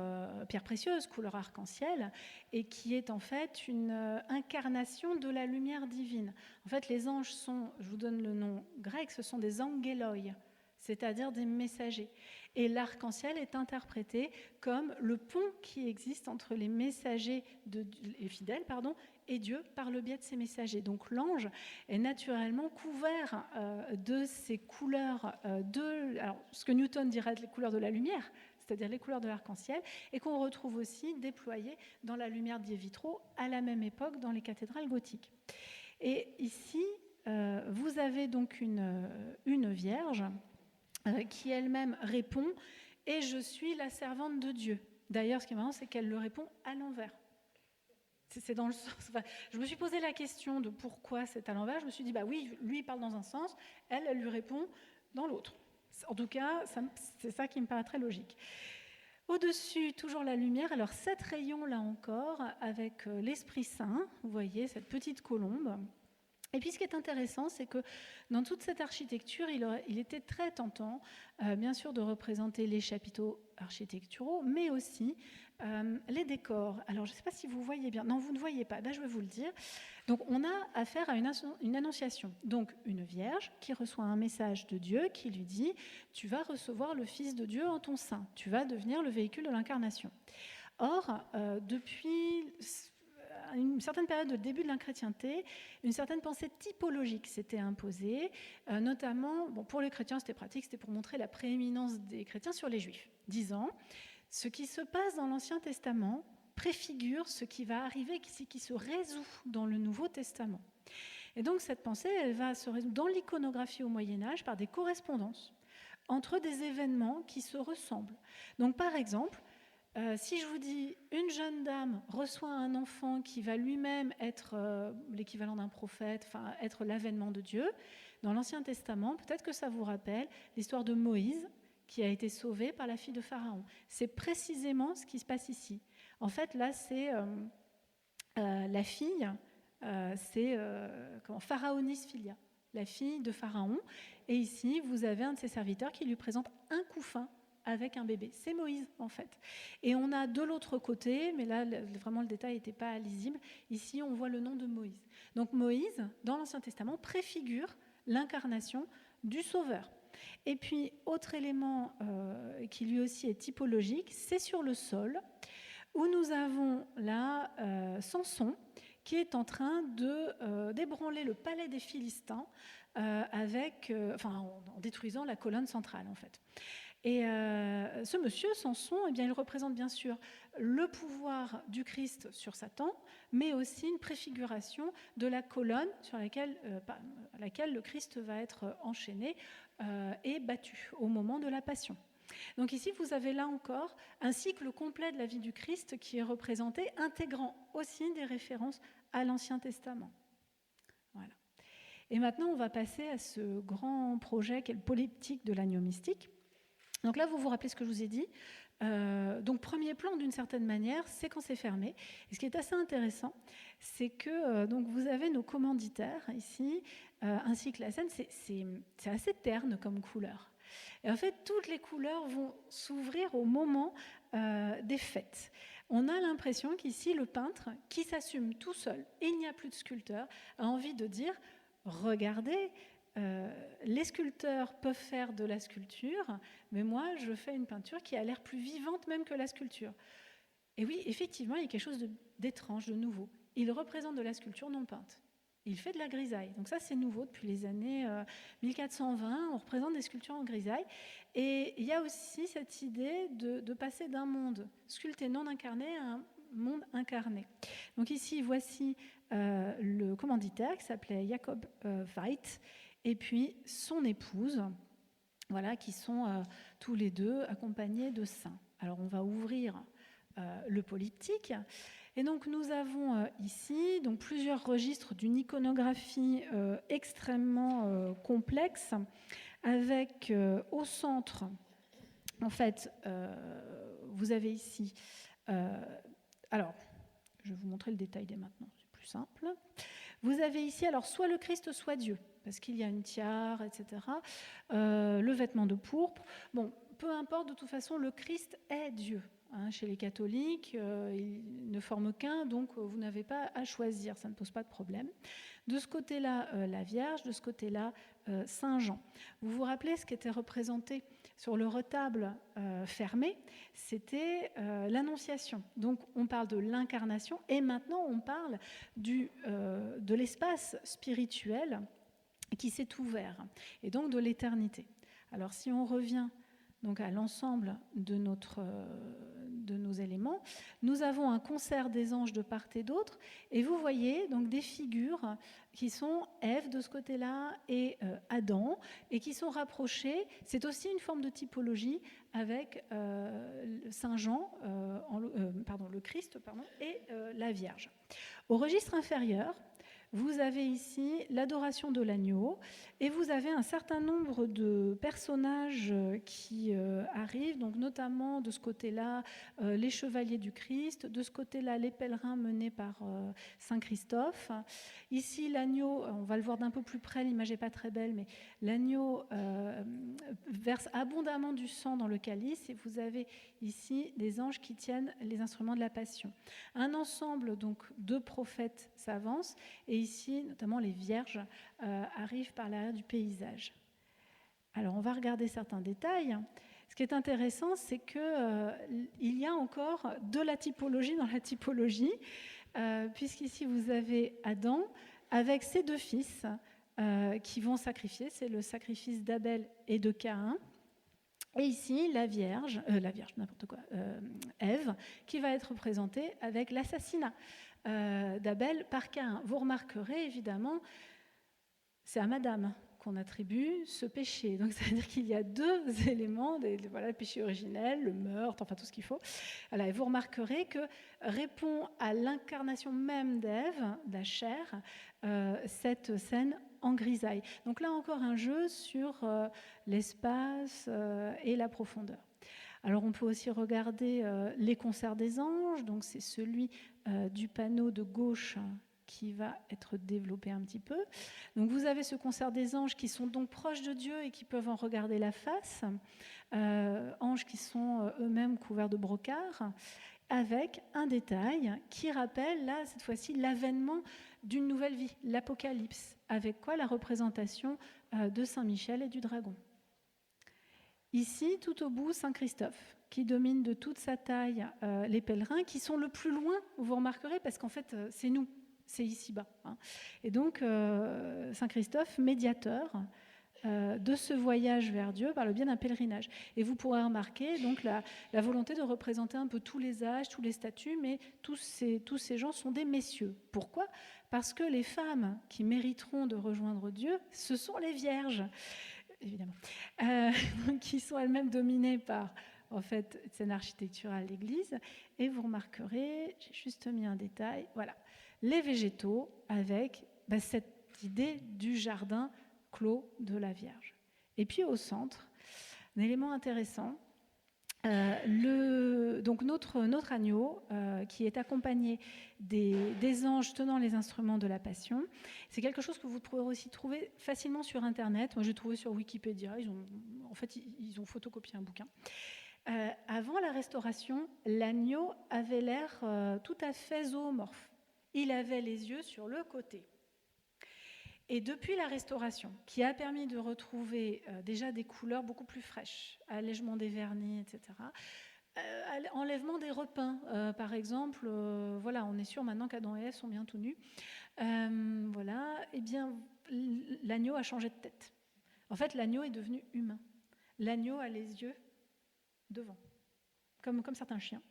pierre précieuse, couleur arc-en-ciel, et qui est en fait une incarnation de la lumière divine. En fait, les anges sont, je vous donne le nom grec, ce sont des angeloi, c'est-à-dire des messagers. Et l'arc-en-ciel est interprété comme le pont qui existe entre les messagers, les fidèles, et Dieu par le biais de ces messagers. Donc l'ange est naturellement couvert de ces couleurs, alors, ce que Newton dirait les couleurs de la lumière, c'est-à-dire les couleurs de l'arc-en-ciel, et qu'on retrouve aussi déployées dans la lumière des vitraux à la même époque dans les cathédrales gothiques. Et ici, vous avez donc une Vierge qui elle-même répond « Et je suis la servante de Dieu ». D'ailleurs, ce qui est marrant, c'est qu'elle le répond à l'envers. C'est dans le sens. Enfin, je me suis posé la question de pourquoi c'est à l'envers. Je me suis dit, bah oui, lui il parle dans un sens, elle lui répond dans l'autre. En tout cas, c'est ça qui me paraît très logique. Au-dessus, toujours la lumière. Alors, 7 rayons là encore, avec l'Esprit Saint. Vous voyez, cette petite colombe. Et puis ce qui est intéressant, c'est que dans toute cette architecture, il était très tentant, bien sûr, de représenter les chapiteaux architecturaux, mais aussi les décors. Alors je ne sais pas si vous voyez bien. Non, vous ne voyez pas, ben, je vais vous le dire. Donc on a affaire à une annonciation. Donc une Vierge qui reçoit un message de Dieu qui lui dit « Tu vas recevoir le Fils de Dieu en ton sein, tu vas devenir le véhicule de l'incarnation ». Or, depuis une certaine période de début de l'inchrétienté, une certaine pensée typologique s'était imposée, notamment, pour les chrétiens c'était pratique, c'était pour montrer la prééminence des chrétiens sur les juifs, disant ce qui se passe dans l'Ancien Testament préfigure ce qui va arriver, ce qui se résout dans le Nouveau Testament. Et donc cette pensée, elle va se résoudre dans l'iconographie au Moyen-Âge par des correspondances entre des événements qui se ressemblent. Donc par exemple, si je vous dis une jeune dame reçoit un enfant qui va lui-même être l'équivalent d'un prophète, enfin être l'avènement de Dieu, dans l'Ancien Testament, peut-être que ça vous rappelle l'histoire de Moïse qui a été sauvé par la fille de Pharaon. C'est précisément ce qui se passe ici. En fait, là, c'est la fille, c'est Pharaonis Philia, la fille de Pharaon. Et ici, vous avez un de ses serviteurs qui lui présente un couffin avec un bébé. C'est Moïse, en fait. Et on a de l'autre côté, mais là, vraiment, le détail n'était pas lisible. Ici, on voit le nom de Moïse. Donc Moïse, dans l'Ancien Testament, préfigure l'incarnation du Sauveur. Et puis, autre élément qui lui aussi est typologique, c'est sur le sol, où nous avons là Samson, qui est en train de d'ébranler le palais des Philistins en détruisant la colonne centrale, en fait. Et ce monsieur, Samson, eh bien, il représente bien sûr le pouvoir du Christ sur Satan, mais aussi une préfiguration de la colonne sur laquelle le Christ va être enchaîné et battu au moment de la Passion. Donc ici, vous avez là encore un cycle complet de la vie du Christ qui est représenté, intégrant aussi des références à l'Ancien Testament. Voilà. Et maintenant, on va passer à ce grand projet qu'est le polyptyque de l'agneau mystique. Donc là, vous vous rappelez ce que je vous ai dit. Donc premier plan, d'une certaine manière, c'est quand c'est fermé. Et ce qui est assez intéressant, c'est que donc vous avez nos commanditaires ici, ainsi que la scène, c'est assez terne comme couleur. Et en fait, toutes les couleurs vont s'ouvrir au moment des fêtes. On a l'impression qu'ici, le peintre, qui s'assume tout seul, et il n'y a plus de sculpteur, a envie de dire, regardez, les sculpteurs peuvent faire de la sculpture, mais moi, je fais une peinture qui a l'air plus vivante même que la sculpture. Et oui, effectivement, il y a quelque chose d'étrange, de nouveau. Il représente de la sculpture non peinte. Il fait de la grisaille. Donc ça, c'est nouveau depuis les années 1420. On représente des sculptures en grisaille. Et il y a aussi cette idée de passer d'un monde sculpté non incarné à un monde incarné. Donc ici, voici le commanditaire qui s'appelait Jacob Veit, et puis son épouse, voilà, qui sont tous les deux accompagnés de saints. Alors on va ouvrir le polyptyque. Et donc nous avons ici donc, plusieurs registres d'une iconographie extrêmement complexe, avec au centre, en fait, vous avez ici... alors, je vais vous montrer le détail dès maintenant, c'est plus simple. Vous avez ici, alors, soit le Christ, soit Dieu, parce qu'il y a une tiare, etc. Le vêtement de pourpre. Bon, peu importe, de toute façon, le Christ est Dieu. Hein, chez les catholiques, il ne forme qu'un, donc vous n'avez pas à choisir, ça ne pose pas de problème. De ce côté-là, la Vierge, de ce côté-là, Saint Jean. Vous vous rappelez ce qui était représenté sur le retable fermé, c'était l'Annonciation. Donc on parle de l'incarnation et maintenant on parle de l'espace spirituel qui s'est ouvert et donc de l'éternité. Alors si on revient donc à l'ensemble de nos éléments, nous avons un concert des anges de part et d'autre, et vous voyez donc des figures qui sont Ève de ce côté-là et Adam, et qui sont rapprochées. C'est aussi une forme de typologie avec Saint Jean, le Christ, et la Vierge. Au registre inférieur, vous avez ici l'adoration de l'agneau et vous avez un certain nombre de personnages qui arrivent, donc notamment de ce côté-là les chevaliers du Christ, de ce côté-là les pèlerins menés par Saint Christophe. Ici l'agneau, on va le voir d'un peu plus près, l'image n'est pas très belle, mais l'agneau verse abondamment du sang dans le calice et vous avez ici des anges qui tiennent les instruments de la Passion. Un ensemble donc de prophètes s'avance et ici, notamment les vierges arrivent par l'arrière du paysage. Alors, on va regarder certains détails. Ce qui est intéressant, c'est qu'il y a encore de la typologie dans la typologie, puisqu'ici, vous avez Adam avec ses deux fils qui vont sacrifier. C'est le sacrifice d'Abel et de Caïn. Et ici, la Vierge, Ève, qui va être représentée avec l'assassinat d'Abel par Caïn. Vous remarquerez évidemment, c'est à Madame qu'on attribue ce péché. Donc, c'est-à-dire qu'il y a deux éléments, le péché originel, le meurtre, enfin tout ce qu'il faut. Voilà, et vous remarquerez que répond à l'incarnation même d'Ève, de la chair, cette scène en grisaille. Donc là encore un jeu sur l'espace et la profondeur. Alors on peut aussi regarder les concerts des anges, donc c'est celui du panneau de gauche qui va être développé un petit peu. Donc vous avez ce concert des anges qui sont donc proches de Dieu et qui peuvent en regarder la face, anges qui sont eux-mêmes couverts de brocart, avec un détail qui rappelle, là, cette fois-ci, l'avènement d'une nouvelle vie, l'Apocalypse, avec quoi la représentation de Saint Michel et du dragon. Ici, tout au bout, Saint Christophe, qui domine de toute sa taille les pèlerins, qui sont le plus loin, vous remarquerez, parce qu'en fait, c'est nous, c'est ici-bas. Hein. Et donc, Saint Christophe, médiateur de ce voyage vers Dieu par le biais d'un pèlerinage. Et vous pourrez remarquer donc la volonté de représenter un peu tous les âges, tous les statuts, mais tous ces gens sont des messieurs. Pourquoi ? Parce que les femmes qui mériteront de rejoindre Dieu, ce sont les vierges, évidemment, qui sont elles-mêmes dominées par en fait scène architecturale de l'Église. Et vous remarquerez, j'ai juste mis un détail, voilà, les végétaux avec cette idée du jardin clos de la Vierge. Et puis au centre, un élément intéressant, donc notre agneau qui est accompagné des anges tenant les instruments de la Passion, c'est quelque chose que vous pourrez aussi trouver facilement sur Internet. Moi j'ai trouvé sur Wikipédia, ils ont photocopié un bouquin. Avant la Restauration, l'agneau avait l'air tout à fait zoomorphe. Il avait les yeux sur le côté. Et depuis la Restauration, qui a permis de retrouver déjà des couleurs beaucoup plus fraîches, allègement des vernis, etc., enlèvement des repeints, par exemple, voilà, on est sûr maintenant qu'Adam et Ève sont bien tout nus, voilà, eh bien, l'agneau a changé de tête. En fait, l'agneau est devenu humain. L'agneau a les yeux devant, comme certains chiens.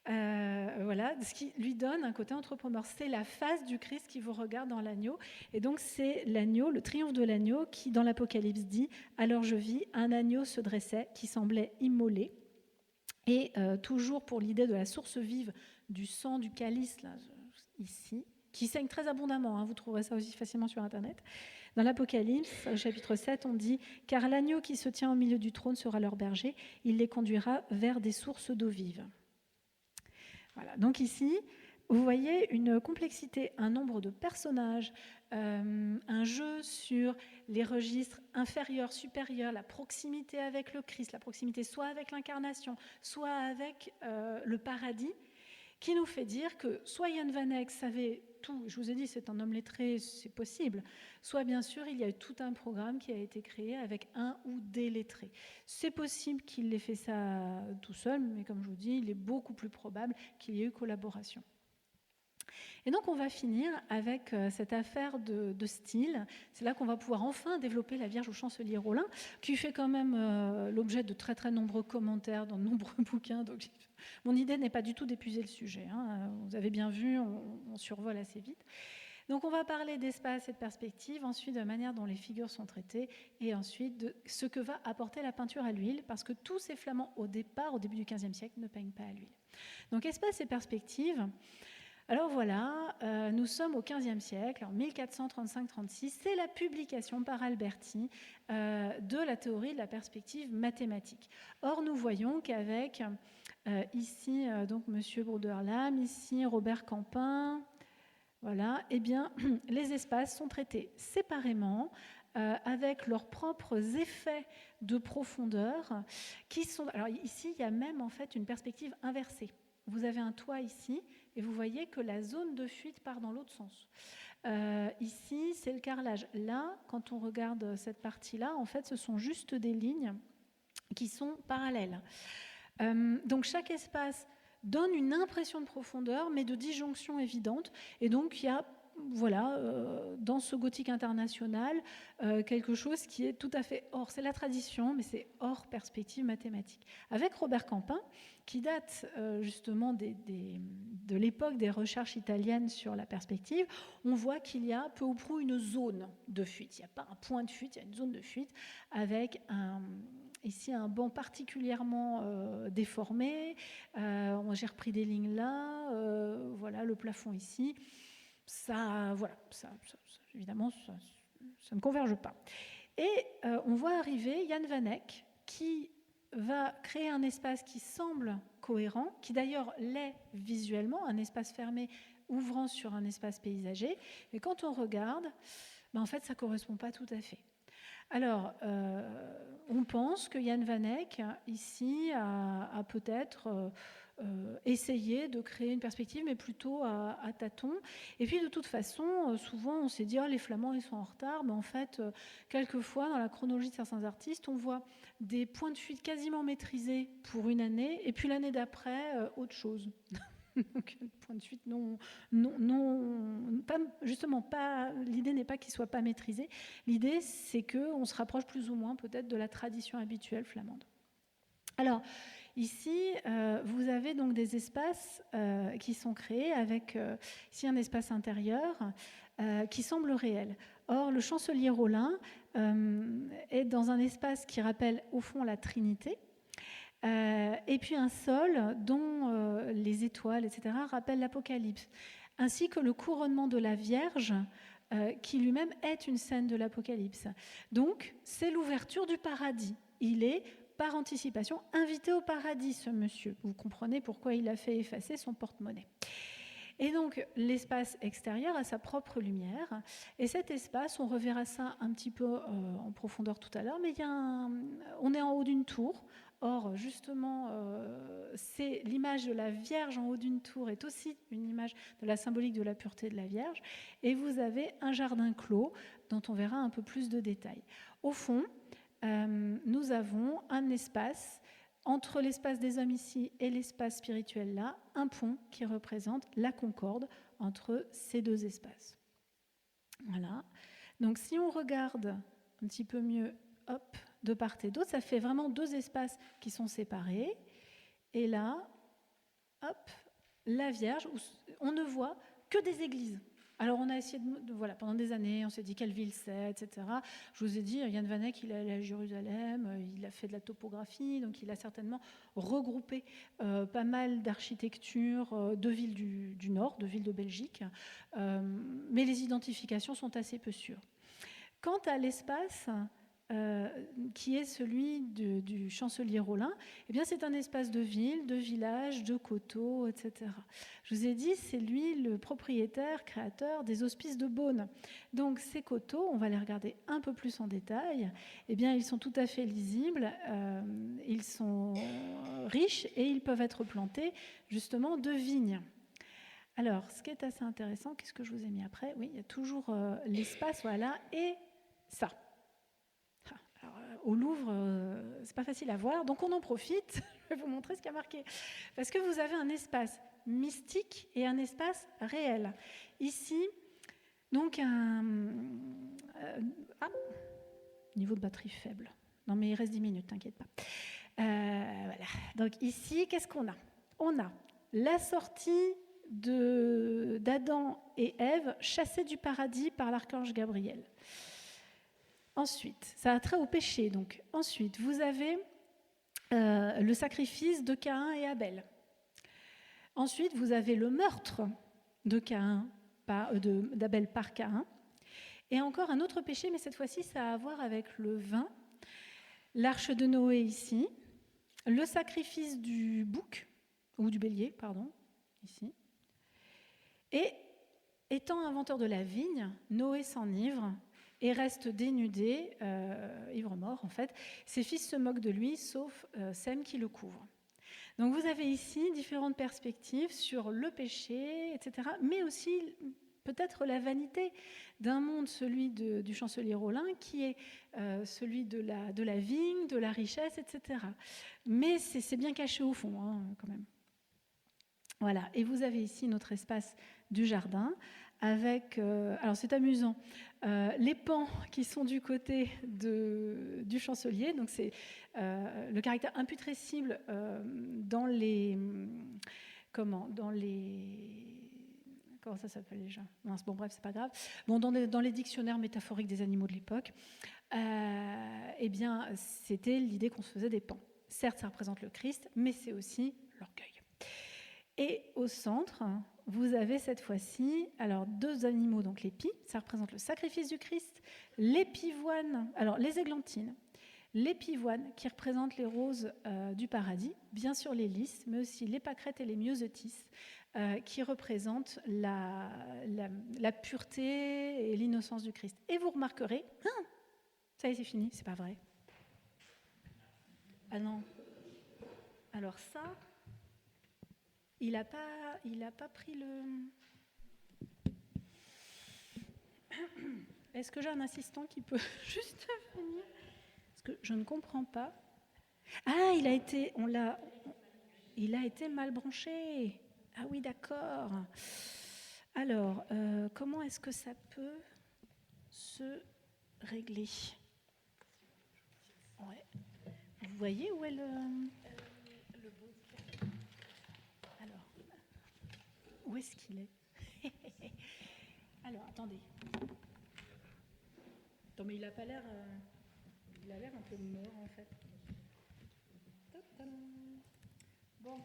Voilà, ce qui lui donne un côté anthropomorphe. C'est la face du Christ qui vous regarde dans l'agneau. Et donc c'est l'agneau, le triomphe de l'agneau, qui dans l'Apocalypse dit « Alors je vis, un agneau se dressait qui semblait immolé ». Et toujours pour l'idée de la source vive du sang du calice, là, ici, qui saigne très abondamment, hein, vous trouverez ça aussi facilement sur Internet. Dans l'Apocalypse, au chapitre 7, on dit « Car l'agneau qui se tient au milieu du trône sera leur berger, il les conduira vers des sources d'eau vive ». Voilà, donc ici, vous voyez une complexité, un nombre de personnages, un jeu sur les registres inférieurs, supérieurs, la proximité avec le Christ, la proximité soit avec l'incarnation, soit avec le paradis, qui nous fait dire que soit Jan van Eyck savait tout, je vous ai dit c'est un homme lettré, c'est possible, soit bien sûr il y a eu tout un programme qui a été créé avec un ou des lettrés. C'est possible qu'il ait fait ça tout seul, mais comme je vous dis, il est beaucoup plus probable qu'il y ait eu collaboration. Et donc on va finir avec cette affaire de style. C'est là qu'on va pouvoir enfin développer la Vierge au chancelier Rollin, qui fait quand même l'objet de très très nombreux commentaires dans de nombreux bouquins. Donc mon idée n'est pas du tout d'épuiser le sujet. Hein. Vous avez bien vu, on survole assez vite. Donc on va parler d'espace et de perspective, ensuite de la manière dont les figures sont traitées, et ensuite de ce que va apporter la peinture à l'huile, parce que tous ces flamands, au départ, au début du XVe siècle, ne peignent pas à l'huile. Donc espace et perspective. Alors voilà, nous sommes au XVe siècle, en 1435-36, c'est la publication par Alberti de la théorie de la perspective mathématique. Or, nous voyons qu'avec ici donc Monsieur Brouder-Lam, ici Robert Campin, voilà, eh bien, les espaces sont traités séparément avec leurs propres effets de profondeur qui sont. Alors ici, il y a même en fait une perspective inversée. Vous avez un toit ici. Et vous voyez que la zone de fuite part dans l'autre sens. Ici, c'est le carrelage. Là, quand on regarde cette partie-là, en fait, ce sont juste des lignes qui sont parallèles. Donc, chaque espace donne une impression de profondeur, mais de disjonction évidente. Et donc, il y a dans ce gothique international, quelque chose qui est tout à fait hors. C'est la tradition, mais c'est hors perspective mathématique. Avec Robert Campin, qui date justement de l'époque des recherches italiennes sur la perspective, on voit qu'il y a peu ou prou une zone de fuite. Il n'y a pas un point de fuite, il y a une zone de fuite avec ici un banc particulièrement déformé. J'ai repris des lignes là, voilà le plafond ici. Évidemment, ça ne converge pas. Et on voit arriver Jan van Eyck, qui va créer un espace qui semble cohérent, qui d'ailleurs l'est visuellement, un espace fermé ouvrant sur un espace paysager. Mais quand on regarde, en fait, ça ne correspond pas tout à fait. Alors, on pense que Jan van Eyck, ici, a peut-être essayer de créer une perspective, mais plutôt à tâtons. Et puis de toute façon, souvent on s'est dit les Flamands ils sont en retard, mais en fait, quelquefois dans la chronologie de certains artistes, on voit des points de fuite quasiment maîtrisés pour une année, et puis l'année d'après, autre chose. Donc, point de fuite l'idée n'est pas qu'il ne soit pas maîtrisé, l'idée c'est qu'on se rapproche plus ou moins peut-être de la tradition habituelle flamande. Alors, ici, vous avez donc des espaces qui sont créés avec ici un espace intérieur qui semble réel. Or, le chancelier Rollin est dans un espace qui rappelle au fond la Trinité, et puis un sol dont les étoiles, etc., rappellent l'Apocalypse, ainsi que le couronnement de la Vierge, qui lui-même est une scène de l'Apocalypse. Donc, c'est l'ouverture du paradis. Il est par anticipation, invité au paradis, ce monsieur. Vous comprenez pourquoi il a fait effacer son porte-monnaie. Et donc, l'espace extérieur a sa propre lumière. Et cet espace, on reverra ça un petit peu en profondeur tout à l'heure, mais on est en haut d'une tour. Or, justement, c'est l'image de la Vierge en haut d'une tour est aussi une image de la symbolique de la pureté de la Vierge. Et vous avez un jardin clos dont on verra un peu plus de détails. Au fond, nous avons un espace, entre l'espace des hommes ici et l'espace spirituel là, un pont qui représente la concorde entre ces deux espaces. Voilà. Donc si on regarde un petit peu mieux, de part et d'autre, ça fait vraiment deux espaces qui sont séparés. Et là, la Vierge, où on ne voit que des églises. Alors on a essayé pendant des années, on s'est dit quelle ville c'est, etc. Je vous ai dit, Jan van Eyck, il est allé à Jérusalem, il a fait de la topographie, donc il a certainement regroupé pas mal d'architecture de villes du Nord, de villes de Belgique, mais les identifications sont assez peu sûres. Quant à l'espace qui est celui du chancelier Rollin, eh bien c'est un espace de ville, de village, de coteaux, etc. Je vous ai dit, c'est lui le propriétaire, créateur des hospices de Beaune. Donc ces coteaux, on va les regarder un peu plus en détail, eh bien ils sont tout à fait lisibles, ils sont riches et ils peuvent être plantés justement de vignes. Alors, ce qui est assez intéressant, qu'est-ce que je vous ai mis après ? Oui, il y a toujours l'espace, voilà, et ça. Au Louvre, c'est pas facile à voir, donc on en profite. Je vais vous montrer ce qu'il y a marqué. Parce que vous avez un espace mystique et un espace réel. Ici, donc niveau de batterie faible. Non mais il reste 10 minutes, t'inquiète pas. Voilà. Donc ici, qu'est-ce qu'on a ? On a la sortie d'Adam et Ève chassés du paradis par l'archange Gabriel. Ensuite, ça a trait au péché. Donc, ensuite, vous avez le sacrifice de Caïn et Abel. Ensuite, vous avez le meurtre d'Abel par Caïn. Et encore un autre péché, mais cette fois-ci, ça a à voir avec le vin. L'arche de Noé ici. Le sacrifice du bouc, ou du bélier, pardon, ici. Et étant inventeur de la vigne, Noé s'enivre et reste dénudé, ivre-mort en fait. Ses fils se moquent de lui, sauf Sem qui le couvre. Donc vous avez ici différentes perspectives sur le péché, etc., mais aussi peut-être la vanité d'un monde, celui du chancelier Rollin, qui est celui de la vigne, de la richesse, etc. Mais c'est bien caché au fond, hein, quand même. Voilà, et vous avez ici notre espace du jardin avec, alors c'est amusant, les pans qui sont du côté du chancelier, donc c'est le caractère imputrescible dans les... Comment ça s'appelle déjà? Bon, bref, c'est pas grave. Bon, dans les dictionnaires métaphoriques des animaux de l'époque, eh bien, c'était l'idée qu'on se faisait des pans. Certes, ça représente le Christ, mais c'est aussi l'orgueil. Et au centre, vous avez cette fois-ci, alors 2 animaux, donc l'épi, ça représente le sacrifice du Christ, l'épivoine, alors les églantines, l'épivoine qui représente les roses du paradis, bien sûr les lys, mais aussi les pâquerettes et les myosotis, qui représentent la pureté et l'innocence du Christ. Et vous remarquerez, ça y est, c'est fini, c'est pas vrai. Ah non. Alors ça, il n'a pas pris le... Est-ce que j'ai un assistant qui peut juste venir? Parce que je ne comprends pas. Ah, il a été mal branché. Ah oui, d'accord. Alors, comment est-ce que ça peut se régler? Ouais. Vous voyez où est le Alors, où est-ce qu'il est? Alors, attendez. Non, mais il a pas l'air... Il a l'air un peu mort, en fait. Bon.